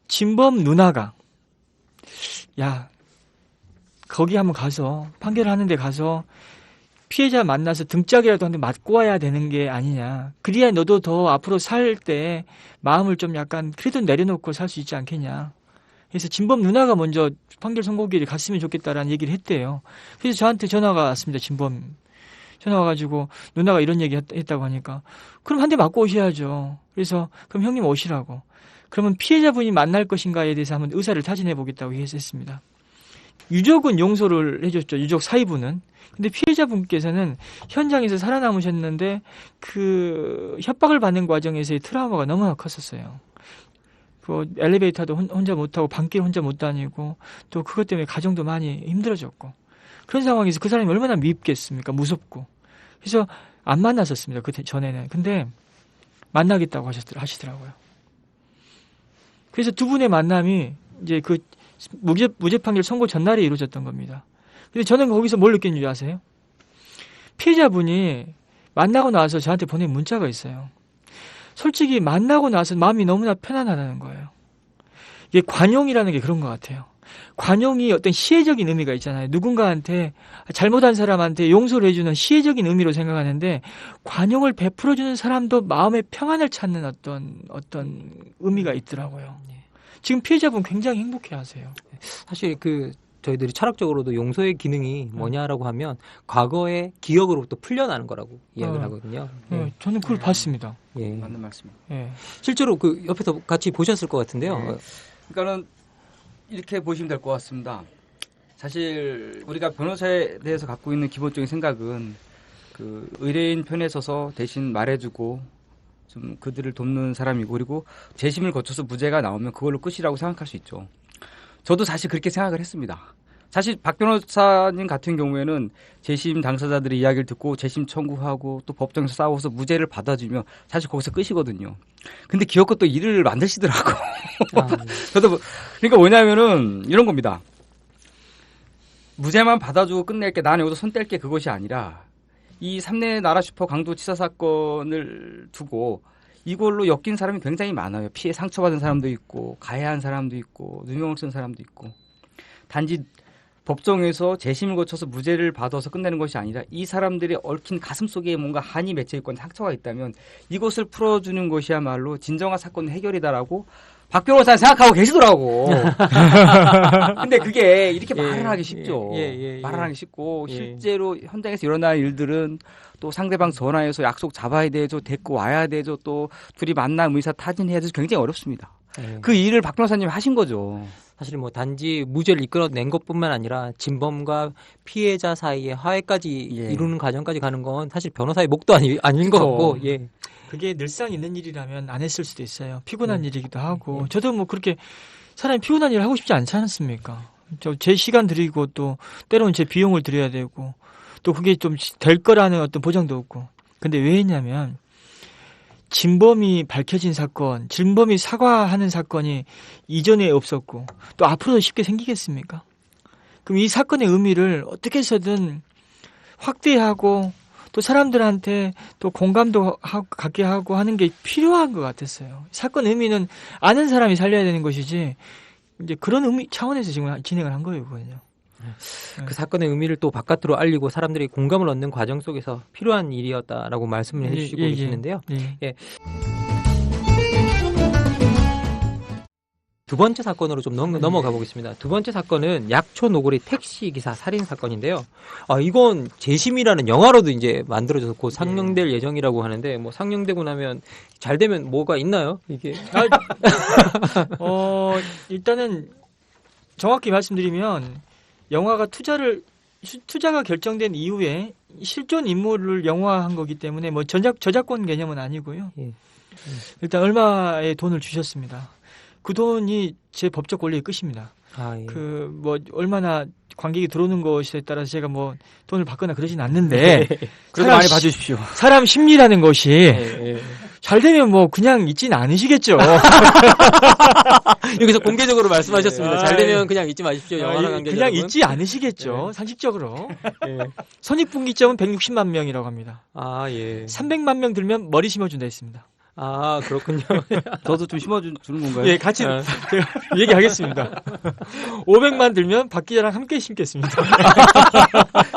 진범 누나가 거기 한번 가서 판결을 하는데 가서 피해자 만나서 등짝이라도 한 대 맞고 와야 되는 게 아니냐. 그래야 너도 더 앞으로 살 때 마음을 좀 약간 그래도 내려놓고 살 수 있지 않겠냐. 그래서 진범 누나가 먼저 판결 선고기를 갔으면 좋겠다라는 얘기를 했대요. 그래서 저한테 전화가 왔습니다. 진범. 전화 와가지고 누나가 이런 얘기 했다고 하니까 그럼 한 대 맞고 오셔야죠. 그래서 그럼 형님 오시라고. 그러면 피해자분이 만날 것인가에 대해서 한번 의사를 타진해 보겠다고 했습니다. 유족은 용서를 해줬죠. 유족 사이분은. 근데 피해자분께서는 현장에서 살아남으셨는데 그 협박을 받는 과정에서의 트라우마가 너무나 컸었어요. 그 엘리베이터도 혼자 못 타고 밤길 혼자 못 다니고 또 그것 때문에 가정도 많이 힘들어졌고 그런 상황에서 그 사람이 얼마나 밉겠습니까? 무섭고. 그래서 안 만났었습니다. 그 전에는. 근데 만나겠다고 하시더라고요. 그래서 두 분의 만남이 이제 그 무죄 판결 선고 전날에 이루어졌던 겁니다. 근데 저는 거기서 뭘 느꼈는지 아세요? 피해자분이 만나고 나서 저한테 보낸 문자가 있어요. 솔직히 만나고 나서 마음이 너무나 편안하다는 거예요. 이게 관용이라는 게 그런 것 같아요. 관용이 어떤 시혜적인 의미가 있잖아요. 누군가한테 잘못한 사람한테 용서를 해주는 시혜적인 의미로 생각하는데 관용을 베풀어주는 사람도 마음의 평안을 찾는 어떤 의미가 있더라고요. 지금 피해자분 굉장히 행복해하세요. 사실 저희들이 철학적으로도 용서의 기능이 뭐냐라고 하면 과거의 기억으로부터 풀려나는 거라고 이야기를 하거든요. 저는 그걸 봤습니다. 예. 맞는 말씀입니다. 실제로 그 옆에서 같이 보셨을 것 같은데요. 그러니까는 이렇게 보시면 될 것 같습니다. 사실 우리가 변호사에 대해서 갖고 있는 기본적인 생각은 그 의뢰인 편에 서서 대신 말해주고 좀 그들을 돕는 사람이고 그리고 재심을 거쳐서 무죄가 나오면 그걸로 끝이라고 생각할 수 있죠. 저도 사실 그렇게 생각을 했습니다. 사실 박 변호사님 같은 경우에는 재심 당사자들의 이야기를 듣고 재심 청구하고 또 법정에서 싸워서 무죄를 받아주면 사실 거기서 끝이거든요. 근데 기어코 또 일을 만드시더라고. 저도 그러니까 뭐냐면은 이런 겁니다. 무죄만 받아주고 끝낼게 나는 여기서 손 뗄게 그것이 아니라 이 3대 나라 슈퍼 강도 치사 사건을 두고 이걸로 엮인 사람이 굉장히 많아요. 피해 상처받은 사람도 있고 가해한 사람도 있고 누명을 쓴 사람도 있고 단지 법정에서 재심을 거쳐서 무죄를 받아서 끝내는 것이 아니라 이 사람들이 얽힌 가슴속에 뭔가 한이 맺혀 있거나 상처가 있다면 이것을 풀어주는 것이야말로 진정한 사건 해결이다라고 박 변호사 생각하고 계시더라고. 근데 그게 이렇게 예, 말을 하기 쉽죠. 예. 말을 하기 쉽고 예. 실제로 현장에서 일어나는 일들은 또 상대방 전화해서 약속 잡아야 되죠. 데리고 와야 되죠. 또 둘이 만남 의사 타진해야 돼서 굉장히 어렵습니다. 예. 그 일을 박 변호사님이 하신 거죠. 사실 뭐 단지 무죄를 이끌어낸 것뿐만 아니라 진범과 피해자 사이에 화해까지 예. 이루는 과정까지 가는 건 사실 변호사의 목도 아닌 것 그쵸. 같고, 예. 그게 늘상 있는 일이라면 안 했을 수도 있어요. 피곤한 네. 일이기도 하고. 네. 저도 뭐 그렇게 사람이 피곤한 일을 하고 싶지 않지 않습니까? 제 시간 들이고 또 때로는 제 비용을 들여야 되고 또 그게 좀 될 거라는 어떤 보장도 없고. 근데 왜 했냐면 진범이 밝혀진 사건, 진범이 사과하는 사건이 이전에 없었고 또 앞으로도 쉽게 생기겠습니까? 그럼 이 사건의 의미를 어떻게 해서든 확대하고 또 사람들한테 또 공감도 갖게 하고 하는 게 필요한 것 같았어요. 사건 의미는 아는 사람이 살려야 되는 것이지 이제 그런 의미 차원에서 지금 진행을 한 거예요, 그거는요. 그 사건의 의미를 또 바깥으로 알리고 사람들이 공감을 얻는 과정 속에서 필요한 일이었다라고 말씀을 해주시고 계시는데요. 예. 두 번째 사건으로 좀 넘어가 보겠습니다. 두 번째 사건은 약초 노골의 택시 기사 살인 사건인데요. 이건 재심이라는 영화로도 이제 만들어져서 곧 상영될 예정이라고 하는데 뭐 상영되고 나면 잘 되면 뭐가 있나요? 이게 일단은 정확히 말씀드리면 영화가 투자가 결정된 이후에 실존 인물을 영화한 거기 때문에 뭐 저작권 개념은 아니고요. 예. 일단 얼마의 돈을 주셨습니다. 그 돈이 제 법적 권리의 끝입니다. 예. 그 뭐 얼마나 관객이 들어오는 것에 따라서 제가 뭐 돈을 받거나 그러진 않는데 그래도 많이 봐주십시오. 사람 심리라는 것이 예. 잘 되면 뭐 그냥 있진 않으시겠죠. 여기서 공개적으로 말씀하셨습니다. 네. 잘 되면 그냥 잊지 마십시오. 영화랑 관계자 그냥 여러분. 있지 않으시겠죠. 상식적으로. 손익분기점은 160만 명이라고 합니다. 예. 300만 명 들면 머리 심어준다 했습니다. 그렇군요. 저도 좀 심어주는 건가요? 예, 같이 제가 얘기하겠습니다. 500만 들면 박 기자랑 함께 심겠습니다.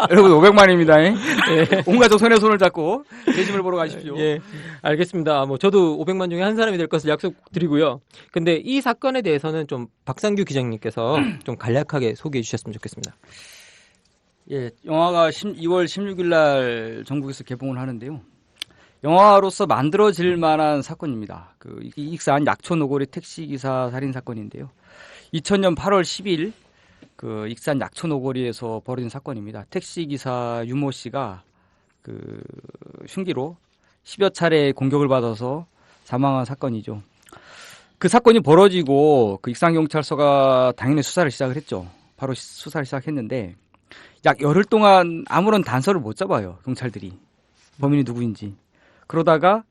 여러분 500만입니다. 온 가족 손에 손을 잡고 재심을 보러 가십시오. 예, 알겠습니다. 뭐 저도 500만 중에 한 사람이 될 것을 약속드리고요. 근데 이 사건에 대해서는 좀 박상규 기자님께서 좀 간략하게 소개해 주셨으면 좋겠습니다. 예, 영화가 2월 16일 날 전국에서 개봉을 하는데요. 영화로서 만들어질 만한 사건입니다. 그 익산 약초 노골의 택시 기사 살인 사건인데요. 2000년 8월 10일 그 익산 약초 노골에서 벌어진 사건입니다. 택시 기사 유모 씨가 그 흉기로 10여 차례 공격을 받아서 사망한 사건이죠. 그 사건이 벌어지고 그 익산 경찰서가 당연히 수사를 시작을 했죠. 바로 수사를 시작했는데 약 열흘 동안 아무런 단서를 못 잡아요. 경찰들이 범인이 누구인지. 그러다가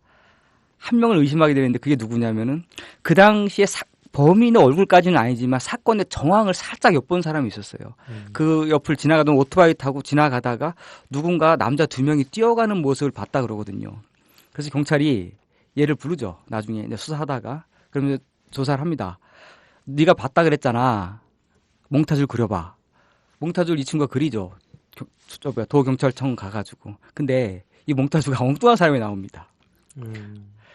한 명을 의심하게 되는데 그게 누구냐면은 그 당시에 범인의 얼굴까지는 아니지만 사건의 정황을 살짝 엿본 사람이 있었어요. 그 옆을 지나가던 오토바이 타고 지나가다가 누군가 남자 2명이 뛰어가는 모습을 봤다 그러거든요. 그래서 경찰이 얘를 부르죠. 나중에 수사하다가 그러면 조사를 합니다. 네가 봤다 그랬잖아. 몽타주를 그려봐. 몽타주를 이 친구가 그리죠. 도경찰청 가가지고. 근데 이 몽타주가 엉뚱한 사람이 나옵니다.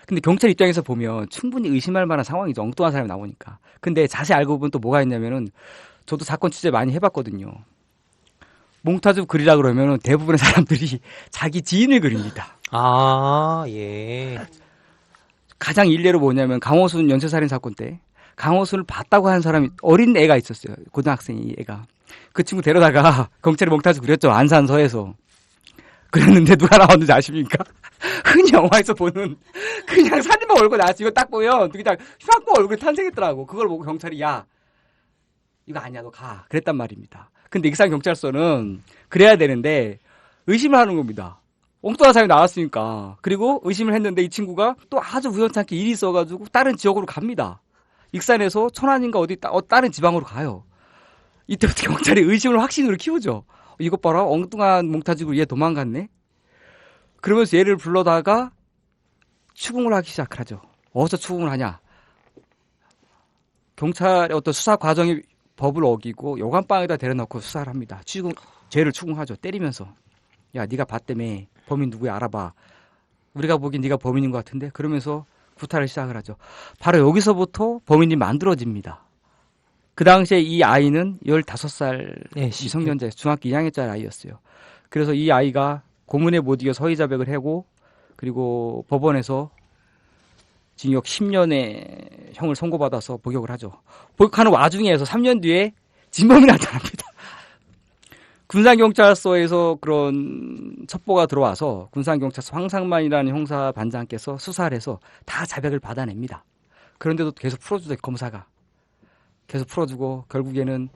근데 경찰 입장에서 보면 충분히 의심할 만한 상황이죠. 엉뚱한 사람이 나오니까. 근데 자세히 알고 보면 또 뭐가 있냐면은 저도 사건 취재 많이 해봤거든요. 몽타주 그리라 그러면은 대부분의 사람들이 자기 지인을 그립니다. 예. 가장 일례로 뭐냐면 강호순 연쇄살인 사건 때 강호순을 봤다고 하는 사람이 어린 애가 있었어요. 고등학생이 애가. 그 친구 데려다가 경찰이 몽타주 그렸죠. 안산서에서. 그랬는데 누가 나왔는지 아십니까? 흔히 영화에서 보는 그냥 사진만 얼굴 나왔지. 이거 딱 보면 그냥 흉악보 얼굴이 탄생했더라고. 그걸 보고 경찰이 야 이거 아니야 너 가. 그랬단 말입니다. 근데 익산 경찰서는 그래야 되는데 의심을 하는 겁니다. 엉뚱한 사람이 나왔으니까. 그리고 의심을 했는데 이 친구가 또 아주 우연찮게 일이 있어가지고 다른 지역으로 갑니다. 익산에서 천안인가 어디 다른 지방으로 가요. 이때부터 경찰이 의심을 확신으로 키우죠. 이것 봐라 엉뚱한 몽타주고 얘 도망갔네. 그러면서 얘를 불러다가 추궁을 하기 시작하죠. 어디서 추궁을 하냐. 경찰의 어떤 수사 과정이 법을 어기고 여관방에다 데려놓고 수사를 합니다. 죄를 추궁하죠. 때리면서. 야 네가 봤다며 범인 누구야 알아봐. 우리가 보기엔 네가 범인인 것 같은데. 그러면서 구타를 시작을 하죠. 바로 여기서부터 범인이 만들어집니다. 그 당시에 이 아이는 15살 네, 미성년자, 중학교 2학년짜리 아이였어요. 그래서 이 아이가 고문에 못 이겨 서희 자백을 하고 그리고 법원에서 징역 10년의 형을 선고받아서 복역을 하죠. 복역하는 와중에서 3년 뒤에 진범이 나타납니다. 군산경찰서에서 그런 첩보가 들어와서 군산경찰서 황상만이라는 형사 반장께서 수사를 해서 다 자백을 받아냅니다. 그런데도 계속 풀어주죠, 검사가. 계속 풀어주고 결국에는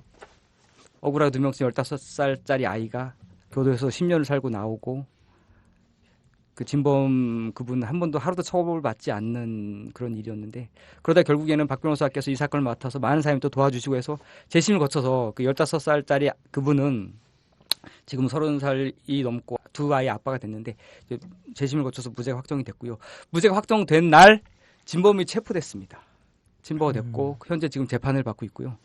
억울하게 누명쓴 15살짜리 아이가 교도에서 10년을 살고 나오고 그 진범 그분 한 번도 하루도 처벌받지 않는 그런 일이었는데 그러다 결국에는 박 변호사께서 이 사건을 맡아서 많은 사람이 또 도와주시고 해서 재심을 거쳐서 그 15살짜리 그분은 지금 30살이 넘고 두 아이의 아빠가 됐는데 재심을 거쳐서 무죄가 확정이 됐고요. 무죄가 확정된 날 진범이 체포됐습니다. 진범가 됐고 현재 지금 재판을 받고 있고요.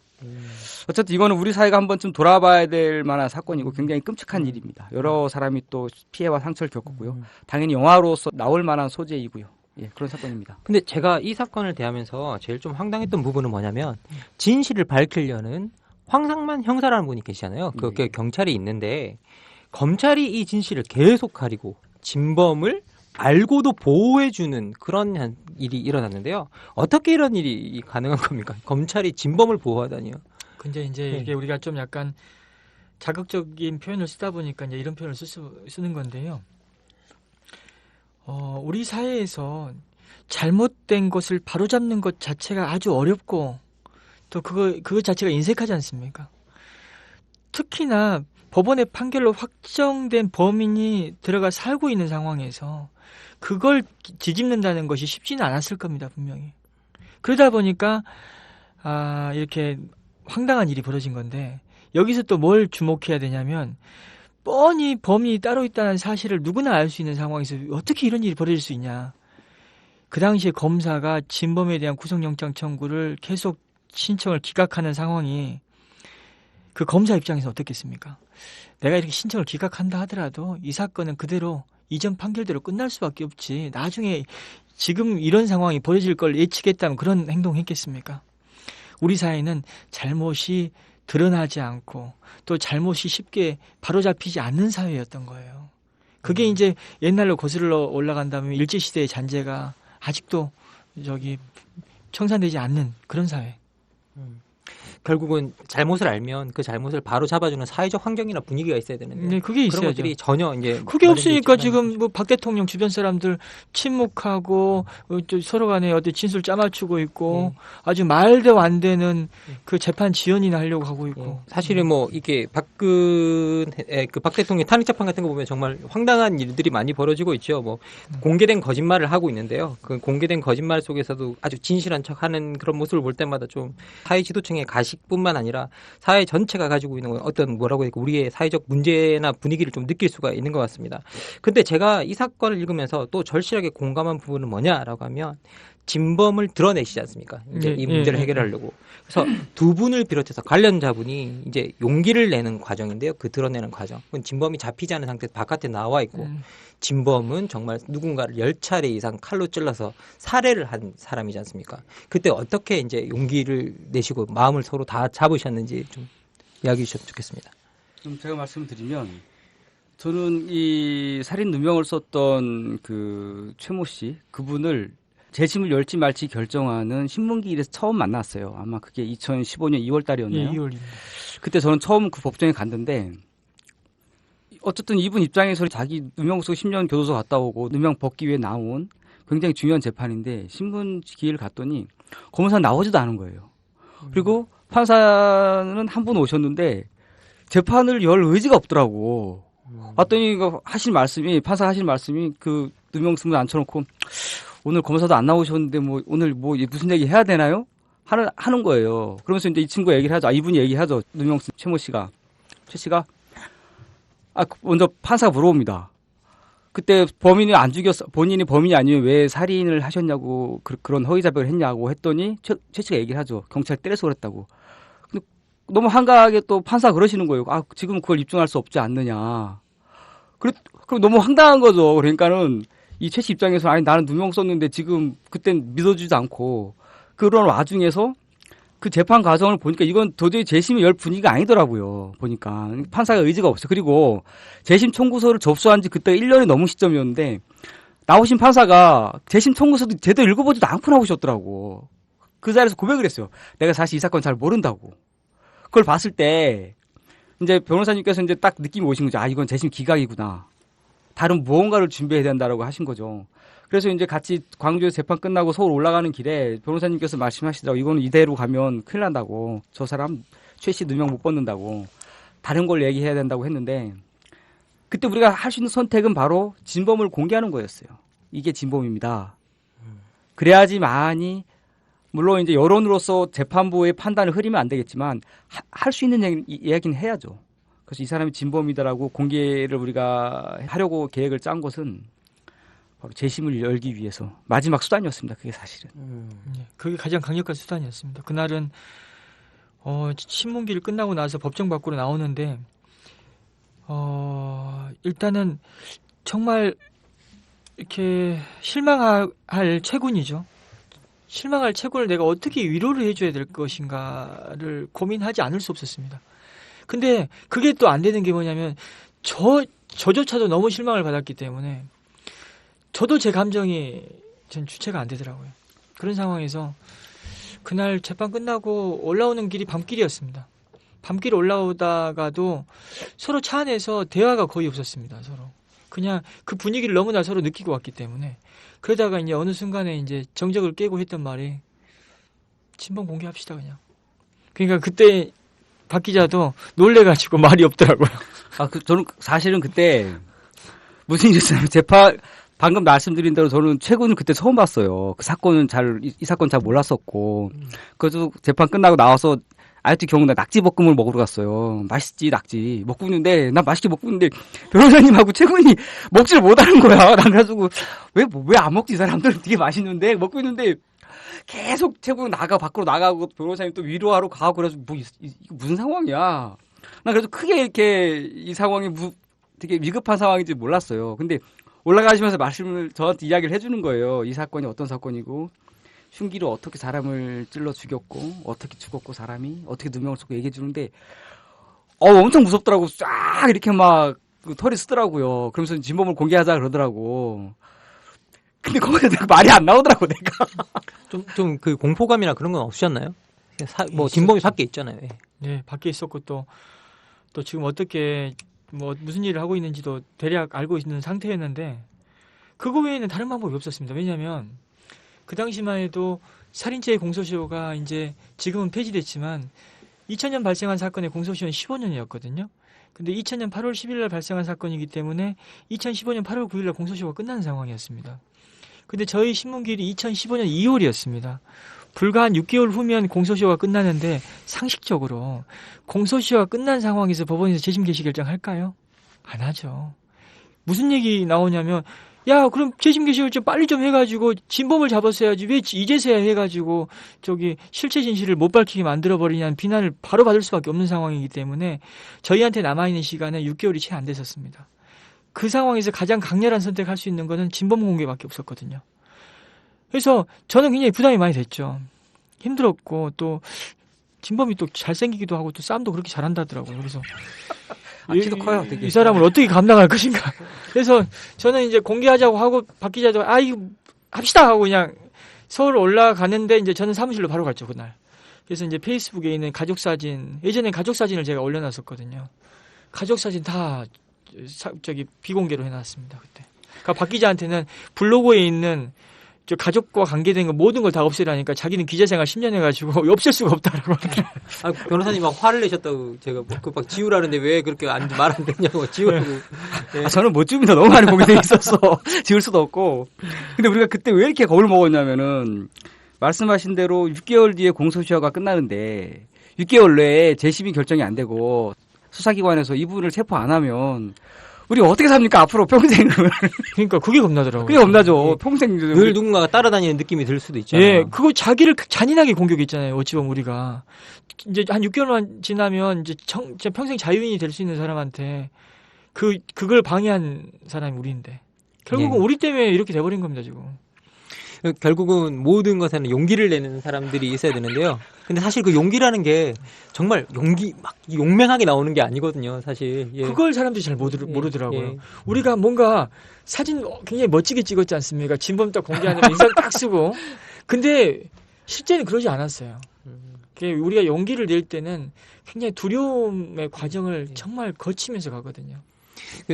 어쨌든 이거는 우리 사회가 한 번쯤 돌아봐야 될 만한 사건이고 굉장히 끔찍한 일입니다. 여러 사람이 또 피해와 상처를 겪었고요. 당연히 영화로서 나올 만한 소재이고요. 예, 그런 사건입니다. 근데 제가 이 사건을 대하면서 제일 좀 황당했던 부분은 뭐냐면 진실을 밝히려는 황상만 형사라는 분이 계시잖아요. 그게 경찰이 있는데 검찰이 이 진실을 계속 가리고 진범을 알고도 보호해주는 그런 일이 일어났는데요. 어떻게 이런 일이 가능한 겁니까? 검찰이 진범을 보호하다니요. 근데 이제 이게 우리가 좀 약간 자극적인 표현을 쓰다 보니까 이제 이런 표현을 쓰는 건데요. 우리 사회에서 잘못된 것을 바로잡는 것 자체가 아주 어렵고 또 그거 자체가 인색하지 않습니까? 특히나 법원의 판결로 확정된 범인이 들어가 살고 있는 상황에서 그걸 뒤집는다는 것이 쉽지는 않았을 겁니다, 분명히. 그러다 보니까 이렇게 황당한 일이 벌어진 건데 여기서 또 뭘 주목해야 되냐면 뻔히 범인이 따로 있다는 사실을 누구나 알 수 있는 상황에서 어떻게 이런 일이 벌어질 수 있냐. 그 당시에 검사가 진범에 대한 구속영장 청구를 계속 신청을 기각하는 상황이 그 검사 입장에서 어떻겠습니까? 내가 이렇게 신청을 기각한다 하더라도 이 사건은 그대로 이전 판결대로 끝날 수밖에 없지. 나중에 지금 이런 상황이 벌어질 걸 예측했다면 그런 행동했겠습니까? 우리 사회는 잘못이 드러나지 않고 또 잘못이 쉽게 바로잡히지 않는 사회였던 거예요. 그게 이제 옛날로 거슬러 올라간다면 일제시대의 잔재가 아직도 청산되지 않는 그런 사회. 결국은 잘못을 알면 그 잘못을 바로 잡아주는 사회적 환경이나 분위기가 있어야 되는데 네, 그게 그런 있어야죠. 것들이 전혀 이제 그게 없으니까 지금 뭐 박 대통령 주변 사람들 침묵하고 서로 간에 어떤 진술 짜맞추고 있고 아주 말도 안 되는 그 재판 지연이나 하려고 하고 있고. 사실은 뭐 이게 박 대통령 탄핵 재판 같은 거 보면 정말 황당한 일들이 많이 벌어지고 있죠. 뭐 공개된 거짓말을 하고 있는데요. 그 공개된 거짓말 속에서도 아주 진실한 척하는 그런 모습을 볼 때마다 좀 사회 지도층의 가식뿐만 아니라 사회 전체가 가지고 있는 어떤 뭐라고 해야 될까 우리의 사회적 문제나 분위기를 좀 느낄 수가 있는 것 같습니다. 근데 제가 이 사건을 읽으면서 또 절실하게 공감한 부분은 뭐냐라고 하면 진범을 드러내시지 않습니까? 이제 이 문제를 해결하려고. 그래서 두 분을 비롯해서 관련자분이 이제 용기를 내는 과정인데요. 그 드러내는 과정. 그건 진범이 잡히지 않은 상태에서 바깥에 나와 있고 진범은 정말 누군가를 10차례 이상 칼로 찔러서 살해를 한 사람이지 않습니까? 그때 어떻게 이제 용기를 내시고 마음을 서로 다 잡으셨는지 좀 이야기해 주셨으면 좋겠습니다. 좀 제가 말씀드리면 저는 이 살인 누명을 썼던 그 최모 씨 그분을 재심을 열지 말지 결정하는 신문기일에서 처음 만났어요. 아마 그게 2015년 2월 달이었나요? 예, 2월입니다. 그때 저는 처음 그 법정에 갔는데 어쨌든 이분 입장에서 자기 누명 속 10년 교도소 갔다 오고 누명 벗기 위해 나온 굉장히 중요한 재판인데 신문기일 갔더니 검사 나오지도 않은 거예요. 그리고 판사는 한 분 오셨는데 재판을 열 의지가 없더라고. 왔더니 판사 하실 말씀이 그 누명 승부 앉혀놓고 오늘 검사도 안 나오셨는데 뭐 오늘 뭐 무슨 얘기 해야 되나요? 하는 거예요. 그러면서 이제 이 친구가 얘기를 하죠. 이분이 얘기하죠. 누명 최모 씨가. 최 씨가 먼저 판사가 물어봅니다. 그때 범인이 안 죽였어. 본인이 범인이 아니면 왜 살인을 하셨냐고 그런 허위 자백을 했냐고 했더니 최 씨가 얘기를 하죠. 경찰 때려서 그랬다고. 근데 너무 한가하게 또 판사가 그러시는 거예요. 지금 그걸 입증할 수 없지 않느냐. 그럼 너무 황당한 거죠. 그러니까는 이 최 씨 입장에서 아니 나는 누명 썼는데 지금 그땐 믿어주지도 않고 그런 와중에서 그 재판 과정을 보니까 이건 도저히 재심이 열 분위기가 아니더라고요. 보니까 판사가 의지가 없어요. 그리고 재심 청구서를 접수한 지 그때 1년이 넘은 시점이었는데 나오신 판사가 재심 청구서도 제대로 읽어보지도 않고 나오셨더라고. 그 자리에서 고백을 했어요. 내가 사실 이 사건 잘 모른다고. 그걸 봤을 때 이제 변호사님께서 이제 딱 느낌이 오신 거죠. 아, 이건 재심 기각이구나. 다른 무언가를 준비해야 된다라고 하신 거죠. 그래서 이제 같이 광주에서 재판 끝나고 서울 올라가는 길에 변호사님께서 말씀하시더라고요. 이거는 이대로 가면 큰일 난다고. 저 사람 최 씨 누명 못 벗는다고. 다른 걸 얘기해야 된다고 했는데 그때 우리가 할 수 있는 선택은 바로 진범을 공개하는 거였어요. 이게 진범입니다. 그래야지만이 물론 이제 여론으로서 재판부의 판단을 흐리면 안 되겠지만 할 수 있는 이야기는 해야죠. 그래서 이 사람이 진범이다라고 공개를 우리가 하려고 계획을 짠 것은 바로 재심을 열기 위해서 마지막 수단이었습니다. 그게 사실은. 네, 그게 가장 강력한 수단이었습니다. 그날은 신문기를 끝나고 나서 법정 밖으로 나오는데 일단은 정말 이렇게 실망할 최군이죠. 실망할 최군을 내가 어떻게 위로를 해줘야 될 것인가를 고민하지 않을 수 없었습니다. 근데 그게 또 안 되는 게 뭐냐면 저조차도 너무 실망을 받았기 때문에 저도 제 감정이 전 주체가 안 되더라고요. 그런 상황에서 그날 재판 끝나고 올라오는 길이 밤길이었습니다. 밤길 올라오다가도 서로 차 안에서 대화가 거의 없었습니다. 서로. 그냥 그 분위기를 너무나 서로 느끼고 왔기 때문에 그러다가 이제 어느 순간에 이제 정적을 깨고 했던 말이 진범 공개합시다 그냥. 그러니까 그때 박 기자도 놀래가지고 말이 없더라고요. 저는 사실은 그때 무슨 일이었냐면 방금 말씀드린 대로 저는 최군을 그때 처음 봤어요. 그 사건은 이 사건 잘 몰랐었고. 그래서 재판 끝나고 나와서 아직도 기억나 낙지볶음을 먹으러 갔어요. 맛있지 낙지 먹고 있는데 난 맛있게 먹고 있는데 변호사님하고 최군이 먹지를 못하는 거야. 난 그래가지고 왜 안 먹지 이 사람들은 되게 맛있는데 먹고 있는데 계속 최군 밖으로 나가고 변호사님 또 위로하러 가고 그래가지고 이거 무슨 상황이야. 난 그래서 크게 이렇게 이 상황이 되게 위급한 상황인지 몰랐어요. 근데 올라가시면서 저한테 이야기를 해주는 거예요. 이 사건이 어떤 사건이고 흉기로 어떻게 사람을 찔러 죽였고 어떻게 죽었고 사람이 어떻게 누명을 쏘고 얘기해 주는데 엄청 무섭더라고. 쫙 이렇게 막 털이 쓰더라고요. 그러면서 진범을 공개하자 그러더라고. 근데 거기서 말이 안 나오더라고 내가. 좀 그 공포감이나 그런 건 없으셨나요? 뭐 진범이 밖에 있잖아요. 예. 네, 밖에 있었고 또 지금 어떻게 무슨 일을 하고 있는지도 대략 알고 있는 상태였는데 그거 외에는 다른 방법이 없었습니다. 왜냐하면 그 당시만 해도 살인죄의 공소시효가 이제 지금은 폐지됐지만 2000년 발생한 사건의 공소시효는 15년이었거든요. 근데 2000년 8월 10일 날 발생한 사건이기 때문에 2015년 8월 9일 날 공소시효가 끝나는 상황이었습니다. 근데 저희 신문기일이 2015년 2월이었습니다. 불과 한 6개월 후면 공소시효가 끝나는데 상식적으로 공소시효가 끝난 상황에서 법원에서 재심 개시 결정할까요? 안 하죠. 무슨 얘기 나오냐면 야 그럼 재심 개시를 좀 빨리 좀 해가지고 진범을 잡았어야지 왜 이제서야 해가지고 실체 진실을 못 밝히게 만들어버리냐는 비난을 바로 받을 수밖에 없는 상황이기 때문에 저희한테 남아있는 시간은 6개월이 채 안 됐었습니다. 그 상황에서 가장 강렬한 선택할 수 있는 거는 진범 공개밖에 없었거든요. 그래서 저는 굉장히 부담이 많이 됐죠. 힘들었고 또 진범이 또 잘생기기도 하고 또 싸움도 그렇게 잘한다더라고요. 그래서 키도 커요, 되게. 이 사람을 어떻게 감당할 것인가. 그래서 저는 이제 공개하자고 하고 박 기자도 이거 합시다 하고 그냥 서울 올라가는데 이제 저는 사무실로 바로 갔죠 그날. 그래서 이제 페이스북에 있는 가족 사진 예전에 가족 사진을 제가 올려놨었거든요. 가족 사진 다 비공개로 해놨습니다 그때. 그러니까 박 기자한테는 블로그에 있는 저 가족과 관계된 거 모든 걸 다 없애라니까 자기는 기자생활 10년 해가지고 없앨 수가 없다라고 하더라고요. 변호사님 막 화를 내셨다고 제가 막 지우라는데 왜 그렇게 말 안 되냐고 지우라고. 네. 저는 못 지웁니다. 너무 많이 보게 돼 있었어. 지울 수도 없고. 근데 우리가 그때 왜 이렇게 겁을 먹었냐면은 말씀하신 대로 6개월 뒤에 공소시효가 끝나는데 6개월 내에 재심이 결정이 안 되고 수사기관에서 이 부분을 체포 안 하면 우리 어떻게 삽니까 앞으로 평생을. 그러니까 그게 겁나더라고요. 그게 겁나죠. 평생 늘 누군가가 따라다니는 느낌이 들 수도 있잖아요. 예, 그거 자기를 잔인하게 공격했잖아요. 어찌 보면 우리가 이제 한 6개월만 지나면 이제 평생 자유인이 될 수 있는 사람한테 그걸 방해한 사람이 우리인데. 결국은 예. 우리 때문에 이렇게 돼버린 겁니다 지금. 결국은 모든 것에는 용기를 내는 사람들이 있어야 되는데요. 근데 사실 그 용기라는 게 정말 막 용맹하게 나오는 게 아니거든요, 사실. 예. 그걸 사람들이 잘 모르더라고요. 예. 우리가 뭔가 사진 굉장히 멋지게 찍었지 않습니까? 진범 딱 공개하는 인상 딱 쓰고. 근데 실제는 그러지 않았어요. 우리가 용기를 낼 때는 굉장히 두려움의 과정을 정말 거치면서 가거든요.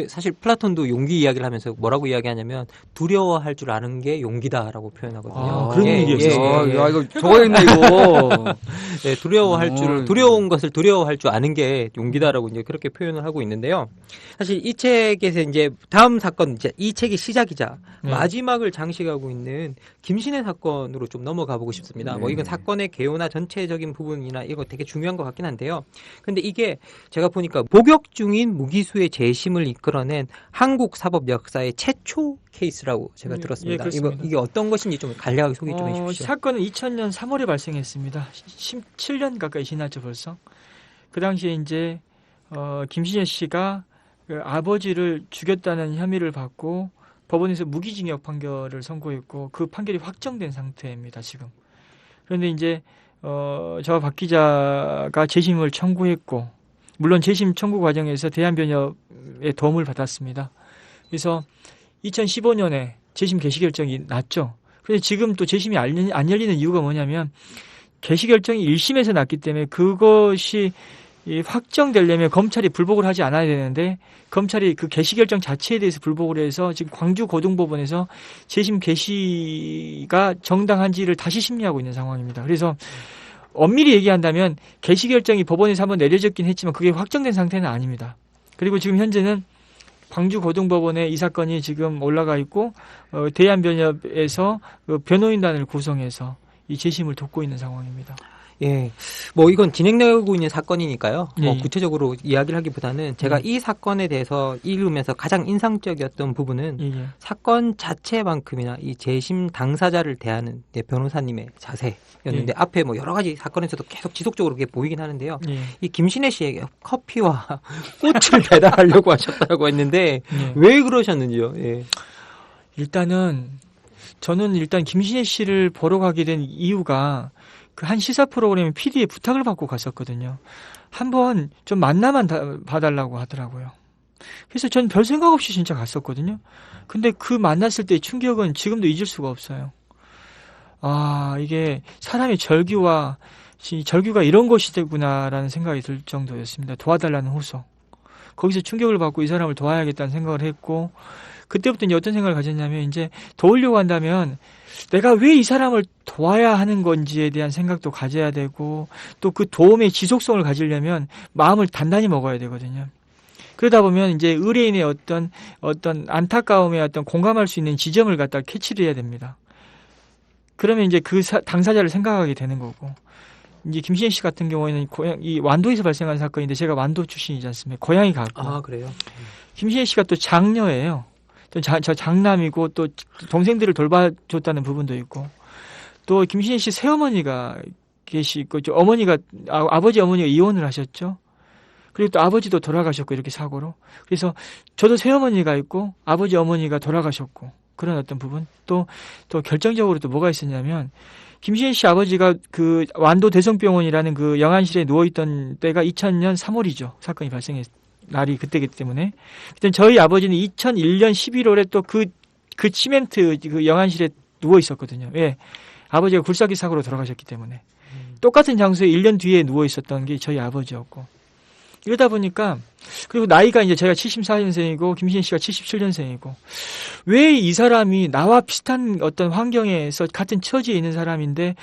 사실 플라톤도 용기 이야기를 하면서 뭐라고 이야기하냐면 두려워할 줄 아는 게 용기다라고 표현하거든요. 그런 얘기였어요. 야, 이거 적어야겠네, 이거. 네, 두려운 것을 두려워할 줄 아는 게 용기다라고 이제 그렇게 표현을 하고 있는데요. 사실 이 책에서 이제 다음 사건, 이제 이 책의 시작이자 마지막을 장식하고 있는 김신혜 사건으로 좀 넘어가 보고 싶습니다. 뭐 이건 사건의 개요나 전체적인 부분이나 이거 되게 중요한 것 같긴 한데요. 근데 이게 제가 보니까 복역 중인 무기수의 재심을 이끌어낸 한국 사법 역사의 최초 케이스라고 제가 들었습니다. 이게 어떤 것인지 좀 간략하게 소개 좀 해주십시오. 사건은 2000년 3월에 발생했습니다. 17년 가까이 지났죠 벌써. 그 당시에 이제 김신혜 씨가 그 아버지를 죽였다는 혐의를 받고 법원에서 무기징역 판결을 선고했고 그 판결이 확정된 상태입니다 지금. 그런데 이제 저와 박 기자가 재심을 청구했고 물론 재심 청구 과정에서 대한변협의 도움을 받았습니다. 그래서 2015년에 재심 개시 결정이 났죠. 그런데 지금 또 재심이 안 열리는 이유가 뭐냐면 개시 결정이 1심에서 났기 때문에 그것이 확정되려면 검찰이 불복을 하지 않아야 되는데 검찰이 그 개시 결정 자체에 대해서 불복을 해서 지금 광주고등법원에서 재심 개시가 정당한지를 다시 심리하고 있는 상황입니다. 그래서 엄밀히 얘기한다면 개시 결정이 법원에서 한번 내려졌긴 했지만 그게 확정된 상태는 아닙니다. 그리고 지금 현재는 광주고등법원에 이 사건이 지금 올라가 있고 대한변협에서 그 변호인단을 구성해서 이 재심을 돕고 있는 상황입니다. 예, 뭐 이건 진행되고 있는 사건이니까요. 뭐 예. 구체적으로 이야기를 하기보다는 제가 이 사건에 대해서 읽으면서 가장 인상적이었던 부분은 사건 자체만큼이나 이 재심 당사자를 대하는 변호사님의 자세였는데 앞에 뭐 여러 가지 사건에서도 계속 지속적으로 그게 보이긴 하는데요. 이 김신혜 씨에게 커피와 꽃을 배달하려고 하셨다고 했는데 왜 그러셨는지요? 예. 일단은 저는 김신혜 씨를 보러 가게 된 이유가 그 한 시사 프로그램 PD의 부탁을 받고 갔었거든요. 한번 좀 만나만 봐달라고 하더라고요. 그래서 전 별 생각 없이 진짜 갔었거든요. 근데 그 만났을 때의 충격은 지금도 잊을 수가 없어요. 아, 이게 사람의 절규가 이런 것이구나라는 생각이 들 정도였습니다. 도와달라는 호소. 거기서 충격을 받고 이 사람을 도와야겠다는 생각을 했고 그때부터 이제 어떤 생각을 가졌냐면 이제 도우려고 한다면 내가 왜 이 사람을 도와야 하는 건지에 대한 생각도 가져야 되고 또 그 도움의 지속성을 가지려면 마음을 단단히 먹어야 되거든요. 그러다 보면 이제 의뢰인의 어떤 안타까움에 어떤 공감할 수 있는 지점을 갖다 캐치를 해야 됩니다. 그러면 이제 그 당사자를 생각하게 되는 거고. 이제 김신혜 씨 같은 경우에는 이 완도에서 발생한 사건인데 제가 완도 출신이지 않습니까? 고향이 같고. 아, 그래요? 김신혜 씨가 또 장녀예요. 또 저 장남이고 또 동생들을 돌봐줬다는 부분도 있고 또 김신혜 씨 새어머니가 계시고 아버지 어머니가 이혼을 하셨죠. 그리고 또 아버지도 돌아가셨고 이렇게 사고로. 그래서 저도 새어머니가 있고 아버지 어머니가 돌아가셨고 그런 어떤 부분 또 결정적으로 또 뭐가 있었냐면 김신혜 씨 아버지가 그 완도 대성병원이라는 그 영안실에 누워있던 때가 2000년 3월이죠. 사건이 발생했 날이 그때기 때문에. 그때 저희 아버지는 2001년 11월에 또 그 치멘트 그 영안실에 누워 있었거든요. 예. 아버지가 굴삭기 사고로 돌아가셨기 때문에. 똑같은 장소에 1년 뒤에 누워 있었던 게 저희 아버지였고. 이러다 보니까 그리고 나이가 이제 제가 74년생이고 김신혜 씨가 77년생이고 왜 이 사람이 나와 비슷한 어떤 환경에서 같은 처지에 있는 사람인데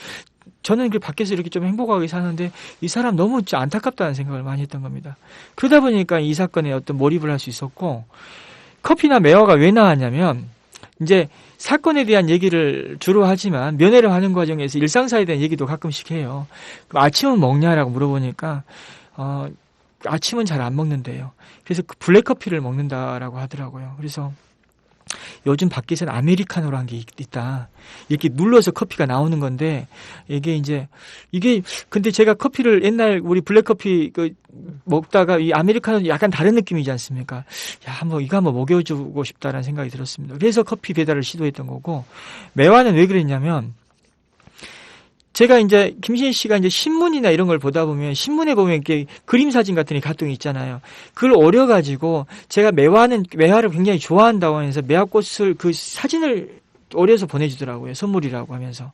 저는 그 밖에서 이렇게 좀 행복하게 사는데 이 사람 너무 안타깝다는 생각을 많이 했던 겁니다. 그러다 보니까 이 사건에 어떤 몰입을 할 수 있었고 커피나 매화가 왜 나왔냐면 이제 사건에 대한 얘기를 주로 하지만 면회를 하는 과정에서 일상사에 대한 얘기도 가끔씩 해요. 그럼 아침은 먹냐라고 물어보니까 아침은 잘 안 먹는데요. 그래서 그 블랙커피를 먹는다라고 하더라고요. 그래서 요즘 밖에서는 아메리카노라는 게 있다. 이렇게 눌러서 커피가 나오는 건데 이게 근데 제가 커피를 옛날 우리 블랙커피 먹다가 이 아메리카노는 약간 다른 느낌이지 않습니까? 야, 이거 한번 먹여주고 싶다라는 생각이 들었습니다. 그래서 커피 배달을 시도했던 거고 매화는 왜 그랬냐면 제가 이제 김신혜 씨가 이제 신문이나 이런 걸 보다 보면 신문에 보면 이렇게 그림 사진 같은 게 가끔이 있잖아요. 그걸 오려가지고 제가 매화를 굉장히 좋아한다고 하면서 매화꽃을 그 사진을 오려서 보내주더라고요. 선물이라고 하면서.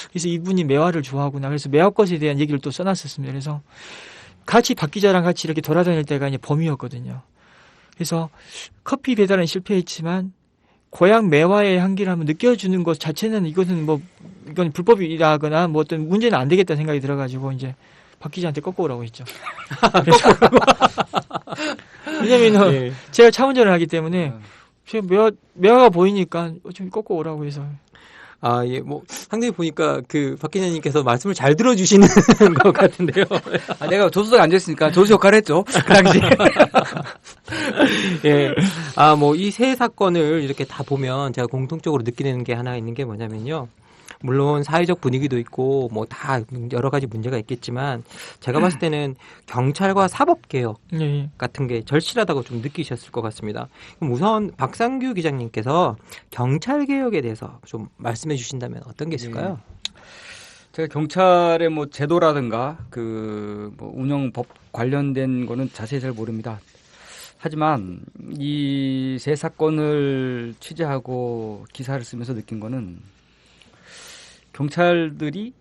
그래서 이분이 매화를 좋아하구나. 그래서 매화꽃에 대한 얘기를 또 써놨었습니다. 그래서 같이 박 기자랑 같이 이렇게 돌아다닐 때가 이제 봄이었거든요. 그래서 커피 배달은 실패했지만 고향 매화의 향기를 한번 느껴주는 것 자체는 이건 불법이라거나 뭐 어떤 문제는 안 되겠다 생각이 들어가지고 이제 박 기자한테 꺾고 오라고 했죠. 왜냐면은 예. 제가 차 운전을 하기 때문에 제가 매화가 보이니까 좀 꺾고 오라고 해서. 아, 예, 상당히 보니까 박 기자님께서 말씀을 잘 들어주시는 것 같은데요. 내가 조수석에 앉아있으니까 조수 역할을 했죠. 그 당시에. 예. 이 세 사건을 이렇게 다 보면 제가 공통적으로 느끼는 게 하나 있는 게 뭐냐면요. 물론 사회적 분위기도 있고 다 여러 가지 문제가 있겠지만 제가 봤을 때는 경찰과 사법개혁 예. 같은 게 절실하다고 좀 느끼셨을 것 같습니다. 그럼 우선 박상규 기자님께서 경찰개혁에 대해서 좀 말씀해 주신다면 어떤 게 있을까요? 제가 경찰의 제도라든가 운영법 관련된 거는 자세히 잘 모릅니다. 하지만 이 세 사건을 취재하고 기사를 쓰면서 느낀 거는 경찰들이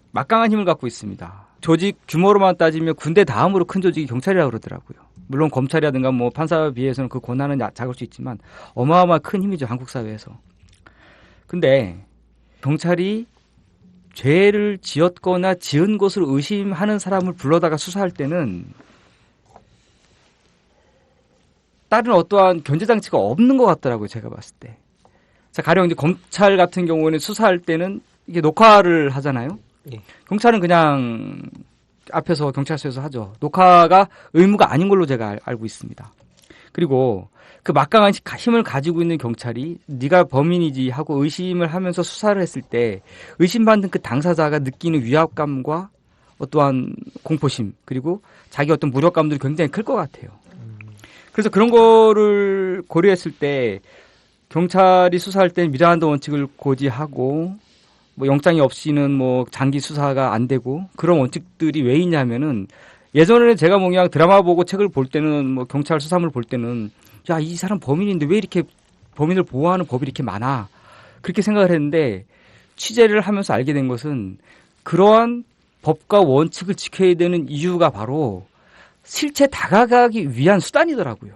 막강한 힘을 갖고 있습니다. 조직 규모로만 따지면 군대 다음으로 큰 조직이 경찰이라고 그러더라고요. 물론 검찰이라든가 판사에 비해서는 그 권한은 작을 수 있지만 어마어마한 큰 힘이죠, 한국 사회에서. 근데 경찰이 죄를 지었거나 지은 것으로 의심하는 사람을 불러다가 수사할 때는 다른 어떠한 견제장치가 없는 것 같더라고요, 제가 봤을 때. 자, 가령 이제 검찰 같은 경우에는 수사할 때는 이게 녹화를 하잖아요. 예. 경찰은 그냥 앞에서 경찰서에서 하죠. 녹화가 의무가 아닌 걸로 제가 알고 있습니다. 그리고 그 막강한 힘을 가지고 있는 경찰이 네가 범인이지 하고 의심을 하면서 수사를 했을 때 의심받는 그 당사자가 느끼는 위압감과 어떠한 공포심 그리고 자기 어떤 무력감들이 굉장히 클 것 같아요. 그래서 그런 거를 고려했을 때 경찰이 수사할 때 미라한다 원칙을 고지하고 영장이 없이는 장기 수사가 안 되고 그런 원칙들이 왜 있냐면은 예전에는 제가 그냥 드라마 보고 책을 볼 때는 경찰 수사물 볼 때는 야, 이 사람 범인인데 왜 이렇게 범인을 보호하는 법이 이렇게 많아 그렇게 생각을 했는데 취재를 하면서 알게 된 것은 그러한 법과 원칙을 지켜야 되는 이유가 바로 실체 다가가기 위한 수단이더라고요.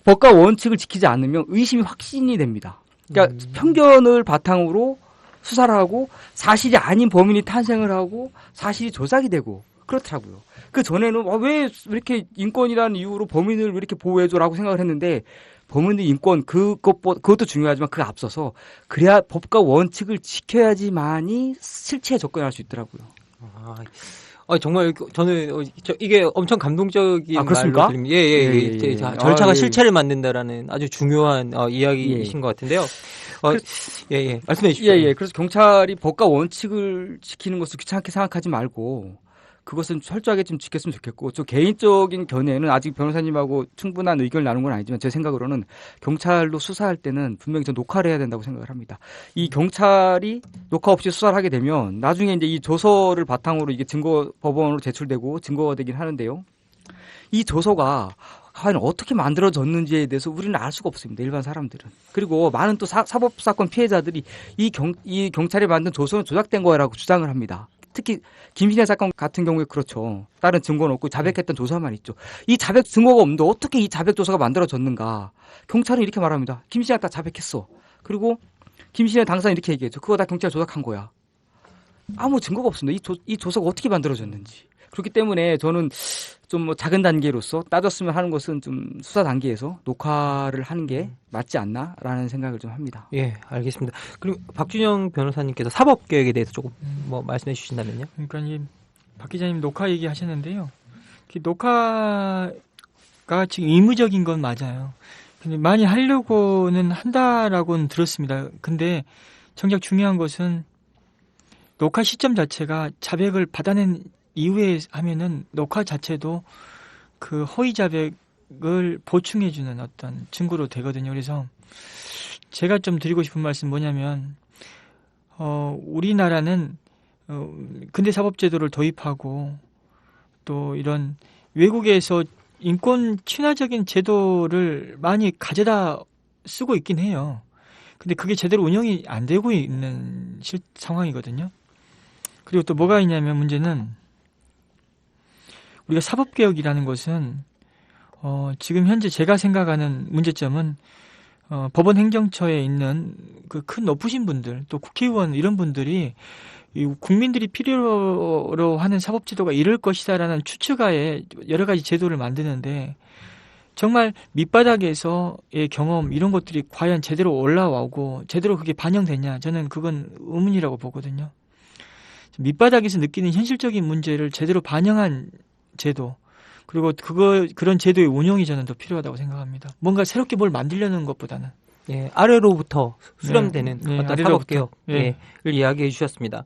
법과 원칙을 지키지 않으면 의심이 확신이 됩니다. 그러니까 편견을 바탕으로 수사를 하고 사실이 아닌 범인이 탄생을 하고 사실이 조작이 되고 그렇더라고요. 그 전에는 왜 이렇게 인권이라는 이유로 범인을 왜 이렇게 보호해줘라고 생각을 했는데 범인의 인권 그것도 중요하지만 그 앞서서 그래야 법과 원칙을 지켜야지만이 실체에 접근할 수 있더라고요. 정말 저는 이게 엄청 감동적인 그렇습니까? 말로 들립니다. 예. 절차가 실체를 만든다라는 아주 중요한 이야기이신 것 같은데요. 말씀해 주시죠. 그래서 경찰이 법과 원칙을 지키는 것을 귀찮게 생각하지 말고 그것은 철저하게 좀 지켰으면 좋겠고 저 개인적인 견해는 아직 변호사님하고 충분한 의견을 나눈 건 아니지만 제 생각으로는 경찰도 수사할 때는 분명히 좀 녹화를 해야 된다고 생각을 합니다. 이 경찰이 녹화 없이 수사를 하게 되면 나중에 이제 이 조서를 바탕으로 이게 증거 법원으로 제출되고 증거가 되긴 하는데요. 이 조서가 과연 어떻게 만들어졌는지에 대해서 우리는 알 수가 없습니다. 일반 사람들은. 그리고 많은 또 사법사건 피해자들이 이 경찰이 만든 조서는 조작된 거라고 주장을 합니다. 특히 김신혜 사건 같은 경우에 그렇죠. 다른 증거는 없고 자백했던 조서만 있죠. 이 자백 증거가 없는데 어떻게 이 자백 조서가 만들어졌는가. 경찰은 이렇게 말합니다. 김신혜가 다 자백했어. 그리고 김신혜 당사자는 이렇게 얘기했죠. 그거 다 경찰 조작한 거야. 아무 증거가 없습니다. 이 조서가 어떻게 만들어졌는지. 그렇기 때문에 저는 좀 작은 단계로서 따졌으면 하는 것은 좀 수사 단계에서 녹화를 하는 게 맞지 않나라는 생각을 좀 합니다. 예, 알겠습니다. 그리고 박준영 변호사님께서 사법개혁에 대해서 조금 말씀해 주신다면요. 그러니까 박 기자님 녹화 얘기하셨는데요. 녹화가 지금 의무적인 건 맞아요. 근데 많이 하려고는 한다라고는 들었습니다. 근데 정작 중요한 것은 녹화 시점 자체가 자백을 받아낸 이후에 하면은 녹화 자체도 그 허위 자백을 보충해주는 어떤 증거로 되거든요. 그래서 제가 좀 드리고 싶은 말씀 뭐냐면 우리나라는 근대사법제도를 도입하고 또 이런 외국에서 인권 친화적인 제도를 많이 가져다 쓰고 있긴 해요. 근데 그게 제대로 운영이 안 되고 있는 상황이거든요. 그리고 또 뭐가 있냐면 문제는 우리가 사법개혁이라는 것은 지금 현재 제가 생각하는 문제점은 법원 행정처에 있는 그 큰 높으신 분들 또 국회의원 이런 분들이 이 국민들이 필요로 하는 사법제도가 이럴 것이다라는 추측하에 여러 가지 제도를 만드는데 정말 밑바닥에서의 경험 이런 것들이 과연 제대로 올라오고 제대로 그게 반영됐냐 저는 그건 의문이라고 보거든요. 밑바닥에서 느끼는 현실적인 문제를 제대로 반영한 제도 그리고 그런 제도의 운영이 저는 더 필요하다고 생각합니다. 뭔가 새롭게 뭘 만들려는 것보다는 예, 아래로부터 수렴되는 네, 어떤 아래로부터. 사법개혁을 네. 이야기해 주셨습니다.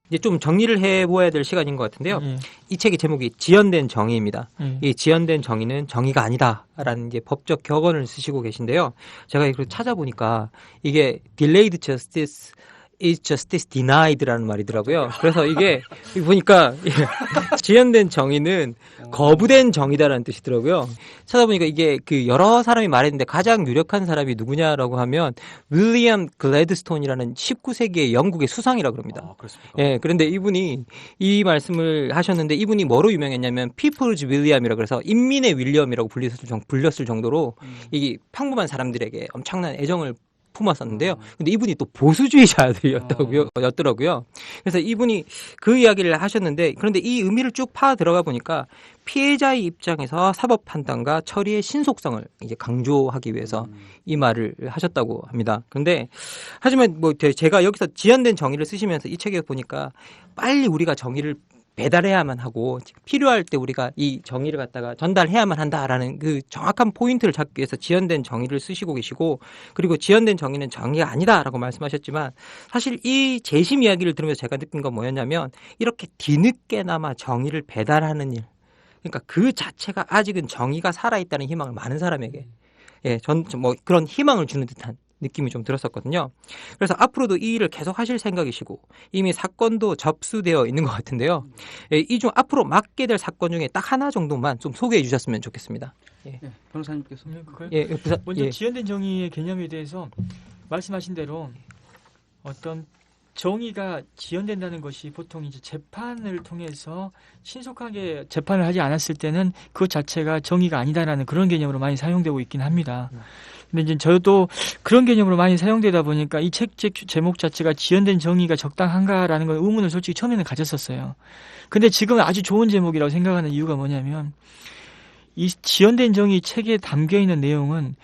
이제 좀 정리를 해보아야 될 시간인 것 같은데요. 예. 이 책의 제목이 지연된 정의입니다. 예. 이 지연된 정의는 정의가 아니다라는 이제 법적 격언을 쓰시고 계신데요. 제가 이걸 찾아보니까 이게 delayed justice is justice denied라는 말이더라고요. 그래서 이게 보니까 지연된 정의는 거부된 정의다라는 뜻이더라고요. 찾아보니까 이게 그 여러 사람이 말했는데 가장 유력한 사람이 누구냐라고 하면 윌리엄 글래드스톤이라는 19세기의 영국의 수상이라고 그럽니다. 그렇습니까? 예, 그런데 이분이 이 말씀을 하셨는데 이분이 뭐로 유명했냐면 People's William이라 그래서 인민의 윌리엄이라고 불렸을 정도로 이 평범한 사람들에게 엄청난 애정을 품었었는데요. 근데 이분이 또 보수주의자였더라고요. 그래서 이분이 그 이야기를 하셨는데 그런데 이 의미를 쭉 파 들어가 보니까 피해자의 입장에서 사법 판단과 처리의 신속성을 이제 강조하기 위해서 이 말을 하셨다고 합니다. 그런데 하지만 뭐 제가 여기서 지연된 정의를 쓰시면서 이 책에 보니까 빨리 우리가 정의를 배달해야만 하고 필요할 때 우리가 이 정의를 갖다가 전달해야만 한다라는 그 정확한 포인트를 잡기 위해서 지연된 정의를 쓰시고 계시고 그리고 지연된 정의는 정의가 아니다라고 말씀하셨지만 사실 이 재심 이야기를 들으면서 제가 느낀 건 뭐였냐면 이렇게 뒤늦게나마 정의를 배달하는 일 그러니까 그 자체가 아직은 정의가 살아있다는 희망을 많은 사람에게 전 뭐 그런 희망을 주는 듯한 느낌이 좀 들었었거든요. 그래서 앞으로도 이 일을 계속 하실 생각이시고 이미 사건도 접수되어 있는 것 같은데요. 이 중 앞으로 맡게 될 사건 중에 딱 하나 정도만 좀 소개해 주셨으면 좋겠습니다. 변호사님께서. 먼저 지연된 정의의 개념에 대해서 말씀하신 대로 어떤 정의가 지연된다는 것이 보통 이제 재판을 통해서 신속하게 재판을 하지 않았을 때는 그 자체가 정의가 아니다라는 그런 개념으로 많이 사용되고 있긴 합니다. 근데 이제 저도 그런 개념으로 많이 사용되다 보니까 이 책 제목 자체가 지연된 정의가 적당한가라는 걸 의문을 솔직히 처음에는 가졌었어요. 근데 지금은 아주 좋은 제목이라고 생각하는 이유가 뭐냐면 이 지연된 정의 책에 담겨 있는 내용은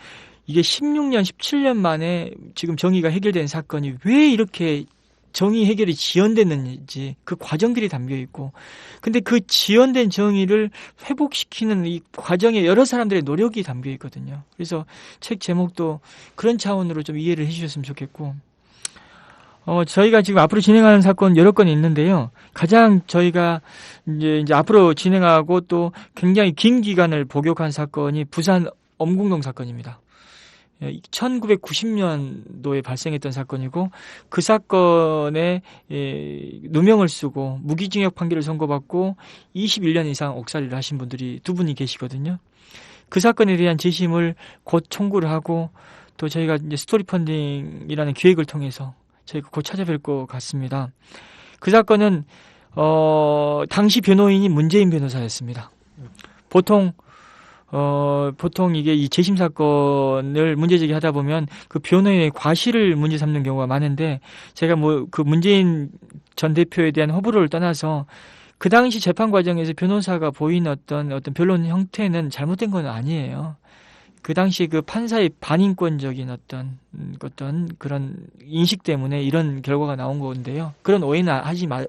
이게 16년, 17년 만에 지금 정의가 해결된 사건이 왜 이렇게 정의 해결이 지연됐는지 그 과정들이 담겨 있고 근데 그 지연된 정의를 회복시키는 이 과정에 여러 사람들의 노력이 담겨 있거든요. 그래서 책 제목도 그런 차원으로 좀 이해를 해 주셨으면 좋겠고 저희가 지금 앞으로 진행하는 사건 여러 건이 있는데요. 가장 저희가 이제 앞으로 진행하고 또 굉장히 긴 기간을 복역한 사건이 부산 엄궁동 사건입니다. 1990년도에 발생했던 사건이고 그 사건에 누명을 쓰고 무기징역 판결을 선고받고 21년 이상 옥살이를 하신 분들이 두 분이 계시거든요. 그 사건에 대한 재심을 곧 청구를 하고 또 저희가 이제 스토리 펀딩이라는 기획을 통해서 저희가 곧 찾아뵐 것 같습니다. 그 사건은 당시 변호인이 문재인 변호사였습니다. 보통 이게 이 재심 사건을 문제 제기하다 보면 그 변호인의 과실을 문제 삼는 경우가 많은데 제가 뭐 그 문재인 전 대표에 대한 호불호를 떠나서 그 당시 재판 과정에서 변호사가 보인 어떤 변론 형태는 잘못된 건 아니에요. 그 당시 그 판사의 반인권적인 어떤 그런 인식 때문에 이런 결과가 나온 건데요. 그런 오해는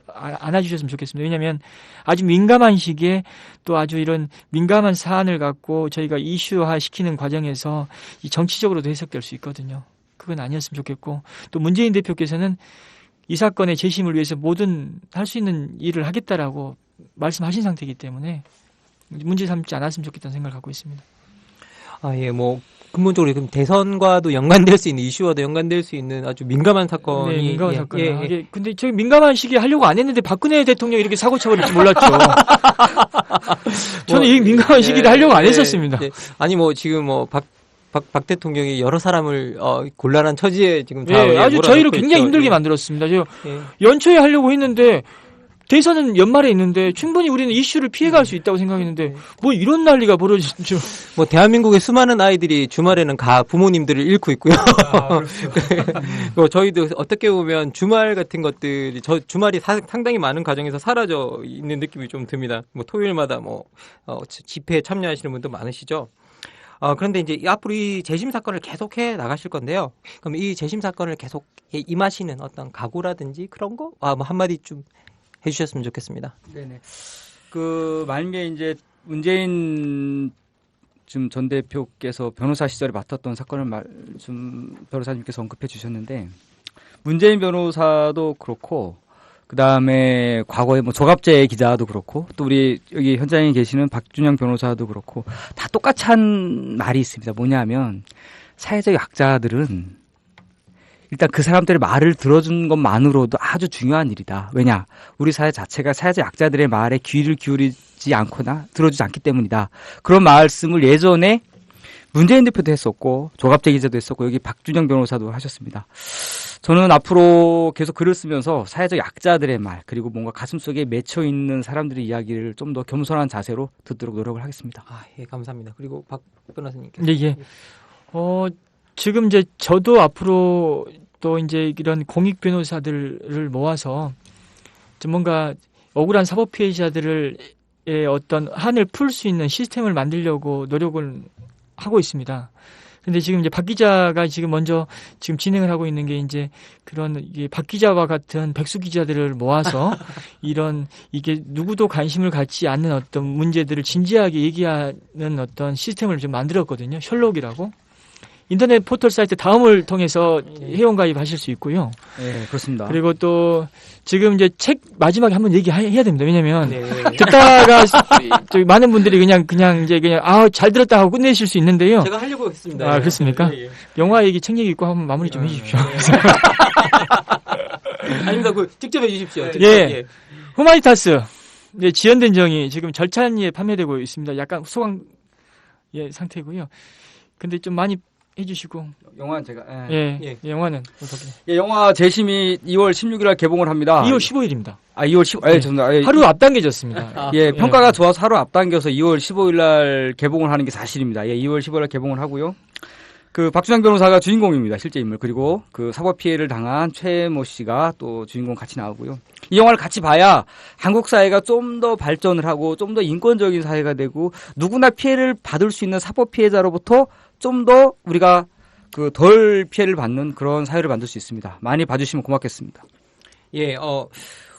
안아주셨으면 좋겠습니다. 왜냐하면 아주 민감한 시기에 또 아주 이런 민감한 사안을 갖고 저희가 이슈화 시키는 과정에서 이 정치적으로도 해석될 수 있거든요. 그건 아니었으면 좋겠고, 또 문재인 대표께서는 이 사건의 재심을 위해서 모든 할 수 있는 일을 하겠다라고 말씀하신 상태이기 때문에 문제 삼지 않았으면 좋겠다는 생각을 갖고 있습니다. 예, 뭐 근본적으로 그럼 대선과도 연관될 수 있는 이슈와도 연관될 수 있는 아주 민감한 사건이. 네, 민감한 사건이에요. 근데 저희 민감한 시기에 하려고 안 했는데 박근혜 대통령이 이렇게 사고 쳐버릴 줄 몰랐죠. 저는 이 민감한 시기를 하려고 안 했었습니다. 아니 뭐 지금 뭐 박 대통령이 여러 사람을 곤란한 처지에 지금 다 아주 저희를 굉장히 있죠. 힘들게 만들었습니다. 연초에 하려고 했는데 대선은 연말에 있는데 충분히 우리는 이슈를 피해갈 수 있다고 생각했는데 뭐 이런 난리가 벌어진 줄. 뭐 대한민국의 수많은 아이들이 주말에는 부모님들을 잃고 있고요. 저희도 어떻게 보면 주말 같은 것들이 주말이 상당히 많은 가정에서 사라져 있는 느낌이 좀 듭니다. 뭐 토요일마다 집회에 참여하시는 분도 많으시죠. 그런데 이제 앞으로 이 재심 사건을 계속해 나가실 건데요. 그럼 이 재심 사건을 계속 임하시는 어떤 각오라든지 그런 거 뭐 한마디 좀 해주셨으면 좋겠습니다. 네네. 만약에 이제 문재인 지금 전 대표께서 변호사 시절에 맡았던 사건을 변호사님께서 언급해 주셨는데, 문재인 변호사도 그렇고, 그 다음에 과거에 조갑재 기자도 그렇고, 또 우리 여기 현장에 계시는 박준영 변호사도 그렇고, 다 똑같이 한 말이 있습니다. 뭐냐면, 사회적 약자들은 일단 그 사람들의 말을 들어준 것만으로도 아주 중요한 일이다. 왜냐? 우리 사회 자체가 사회적 약자들의 말에 귀를 기울이지 않거나 들어주지 않기 때문이다. 그런 말씀을 예전에 문재인 대표도 했었고, 조갑재 기자도 했었고, 여기 박준영 변호사도 하셨습니다. 저는 앞으로 계속 글을 쓰면서 사회적 약자들의 말, 그리고 뭔가 가슴속에 맺혀있는 사람들의 이야기를 좀 더 겸손한 자세로 듣도록 노력을 하겠습니다. 예, 감사합니다. 그리고 박 변호사님께서. 네, 지금 이제 저도 앞으로 또 이제 이런 공익 변호사들을 모아서 좀 뭔가 억울한 사법 피해자들의 어떤 한을 풀 수 있는 시스템을 만들려고 노력을 하고 있습니다. 근데 지금 이제 박 기자가 지금 먼저 지금 진행을 하고 있는 게 이제 박 기자와 같은 백수 기자들을 모아서 이게 누구도 관심을 갖지 않는 어떤 문제들을 진지하게 얘기하는 어떤 시스템을 좀 만들었거든요. 셜록이라고. 인터넷 포털 사이트 다음을 통해서 회원 가입하실 수 있고요. 네, 그렇습니다. 그리고 또 지금 이제 책 마지막에 한번 얘기해야 됩니다. 왜냐면 듣다가 많은 분들이 그냥 잘 들었다 하고 끝내실 수 있는데요. 제가 하려고 했습니다. 그렇습니까? 영화 얘기, 책 얘기 있고 한번 마무리 좀 해주십시오. 아닙니다. 직접 해주십시오. 후마니타스 지연된 정의 지금 절찬리에 판매되고 있습니다. 약간 소강 상태고요. 근데 좀 많이 해주시고. 영화는 제가. 영화는 어떻게? 영화 재심이 2월 16일날 개봉을 합니다. 2월 15일입니다. 2월 15일. 하루 앞당겨졌습니다. 평가가 좋아서 하루 앞당겨서 2월 15일날 개봉을 하는 게 사실입니다. 2월 15일날 개봉을 하고요. 박준영 변호사가 주인공입니다. 실제 인물. 그리고 사법 피해를 당한 최모 씨가 또 주인공 같이 나오고요. 이 영화를 같이 봐야 한국 사회가 좀 더 발전을 하고 좀 더 인권적인 사회가 되고 누구나 피해를 받을 수 있는 사법 피해자로부터 좀 더 우리가 덜 피해를 받는 그런 사회를 만들 수 있습니다. 많이 봐주시면 고맙겠습니다.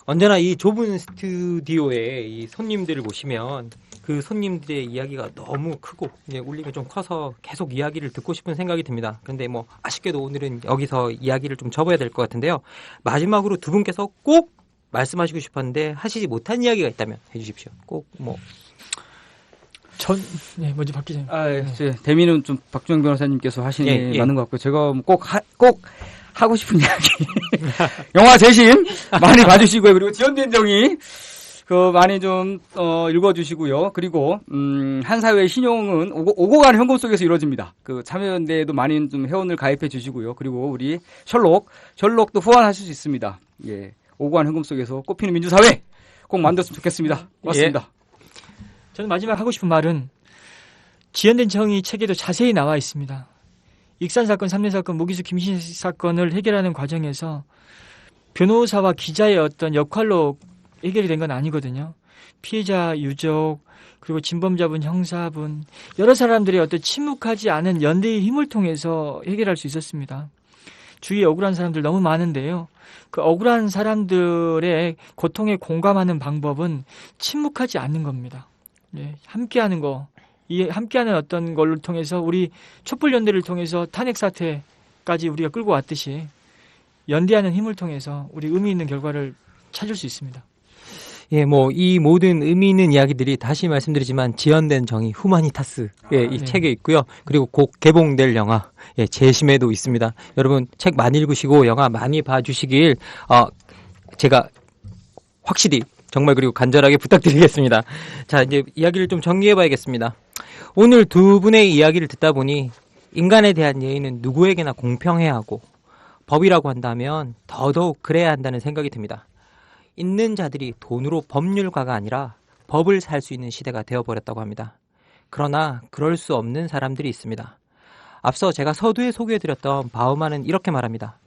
언제나 이 좁은 스튜디오에 이 손님들을 모시면 그 손님들의 이야기가 너무 크고 울림이 좀 커서 계속 이야기를 듣고 싶은 생각이 듭니다. 그런데 아쉽게도 오늘은 여기서 이야기를 좀 접어야 될 것 같은데요. 마지막으로 두 분께서 꼭 말씀하시고 싶었는데 하시지 못한 이야기가 있다면 해주십시오. 먼저 박 기자님. 대미는 좀 박준영 변호사님께서 하시는 게 맞는 것 같고요. 제가 꼭 하고 싶은 이야기. 영화 재심 많이 봐주시고요. 그리고 지연된 정의 많이 좀 읽어주시고요. 그리고 한사회의 신용은 오고 가는 현금 속에서 이루어집니다. 참여연대에도 많이 좀 회원을 가입해 주시고요. 그리고 우리 셜록도 후원하실 수 있습니다. 오고 가는 현금 속에서 꽃피는 민주사회 꼭 만들었으면 좋겠습니다. 고맙습니다. 저는 마지막 하고 싶은 말은 지연된 정의 책에도 자세히 나와 있습니다. 익산 사건, 3년 사건, 모기수 김신 사건을 해결하는 과정에서 변호사와 기자의 어떤 역할로 해결이 된 건 아니거든요. 피해자 유족, 그리고 진범자분, 형사분, 여러 사람들이 어떤 침묵하지 않은 연대의 힘을 통해서 해결할 수 있었습니다. 주위에 억울한 사람들 너무 많은데요. 그 억울한 사람들의 고통에 공감하는 방법은 침묵하지 않는 겁니다. 예, 함께하는 거, 이 함께하는 어떤 걸로 통해서 우리 촛불 연대를 통해서 탄핵 사태까지 우리가 끌고 왔듯이 연대하는 힘을 통해서 우리 의미 있는 결과를 찾을 수 있습니다. 예, 뭐 이 모든 의미 있는 이야기들이 다시 말씀드리지만 지연된 정의 후마니타스 이 책에 있고요. 그리고 곧 개봉될 영화 재심에도 있습니다. 여러분 책 많이 읽으시고 영화 많이 봐주시길 제가 확실히 정말 그리고 간절하게 부탁드리겠습니다. 자, 이제 이야기를 좀 정리해봐야겠습니다. 오늘 두 분의 이야기를 듣다 보니 인간에 대한 예의는 누구에게나 공평해야 하고 법이라고 한다면 더더욱 그래야 한다는 생각이 듭니다. 있는 자들이 돈으로 법률가가 아니라 법을 살 수 있는 시대가 되어버렸다고 합니다. 그러나 그럴 수 없는 사람들이 있습니다. 앞서 제가 서두에 소개해드렸던 바우만은 이렇게 말합니다.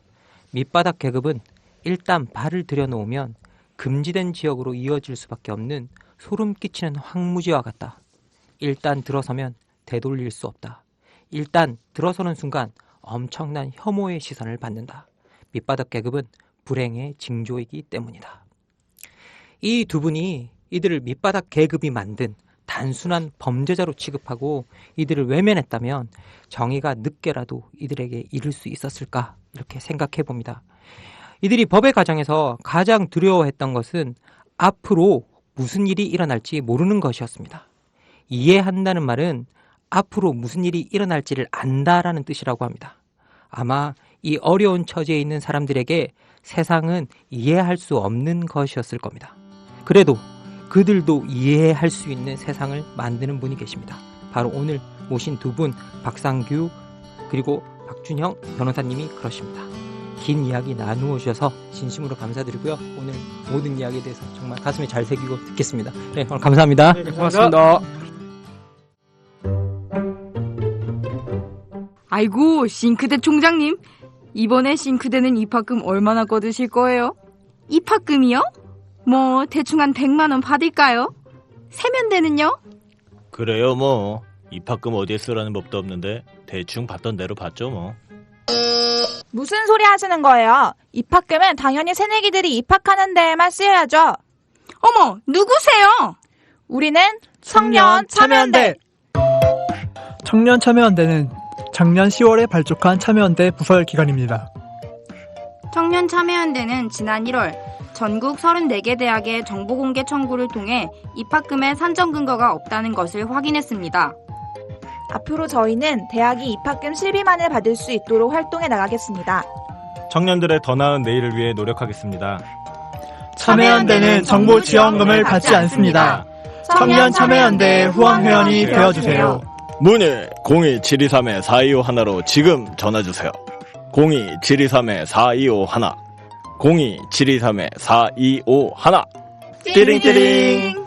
밑바닥 계급은 일단 발을 들여놓으면 금지된 지역으로 이어질 수밖에 없는 소름 끼치는 황무지와 같다. 일단 들어서면 되돌릴 수 없다. 일단 들어서는 순간 엄청난 혐오의 시선을 받는다. 밑바닥 계급은 불행의 징조이기 때문이다. 이 두 분이 이들을 밑바닥 계급이 만든 단순한 범죄자로 취급하고 이들을 외면했다면 정의가 늦게라도 이들에게 이를 수 있었을까 이렇게 생각해 봅니다. 이들이 법의 가정에서 가장 두려워했던 것은 앞으로 무슨 일이 일어날지 모르는 것이었습니다. 이해한다는 말은 앞으로 무슨 일이 일어날지를 안다라는 뜻이라고 합니다. 아마 이 어려운 처지에 있는 사람들에게 세상은 이해할 수 없는 것이었을 겁니다. 그래도 그들도 이해할 수 있는 세상을 만드는 분이 계십니다. 바로 오늘 모신 두 분, 박상규 그리고 박준형 변호사님이 그러십니다. 긴 이야기 나누어 주셔서 진심으로 감사드리고요. 오늘 모든 이야기에 대해서 정말 가슴에 잘 새기고 듣겠습니다. 네, 오늘 감사합니다. 네, 고맙습니다. 아이고, 싱크대 총장님. 이번에 싱크대는 입학금 얼마나 거두실 거예요? 입학금이요? 뭐 대충 한 100만 원 받을까요? 세면대는요? 그래요 뭐 입학금 어디에 쓰라는 법도 없는데 대충 받던 대로 받죠 뭐. 무슨 소리 하시는 거예요? 입학금은 당연히 새내기들이 입학하는 데에만 쓰여야죠. 어머, 누구세요? 우리는 청년 참여연대. 청년 참여연대는 작년 10월에 발족한 참여연대 부설 기관입니다. 청년 참여연대는 지난 1월 전국 34개 대학의 정보공개 청구를 통해 입학금의 산정 근거가 없다는 것을 확인했습니다. 앞으로 저희는 대학이 입학금 실비만을 받을 수 있도록 활동해 나가겠습니다. 청년들의 더 나은 내일을 위해 노력하겠습니다. 참여연대는 정보 지원금을 받지 않습니다. 청년 참여연대의 후원회원이 되어주세요. 문의 02-723-4251로 지금 전화주세요. 02-723-4251 02-723-4251 띠링띠링.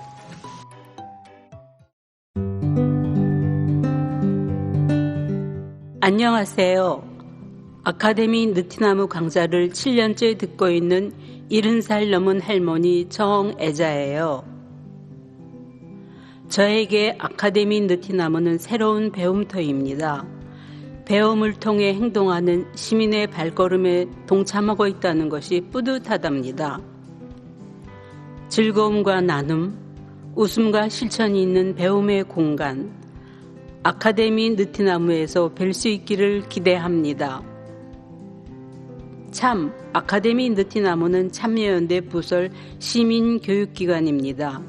안녕하세요. 아카데미 느티나무 강좌를 7년째 듣고 있는 70살 넘은 할머니 정애자예요. 저에게 아카데미 느티나무는 새로운 배움터입니다. 배움을 통해 행동하는 시민의 발걸음에 동참하고 있다는 것이 뿌듯하답니다. 즐거움과 나눔, 웃음과 실천이 있는 배움의 공간, 아카데미 느티나무에서 뵐 수 있기를 기대합니다. 참, 아카데미 느티나무는 참여연대 부설 시민교육기관입니다.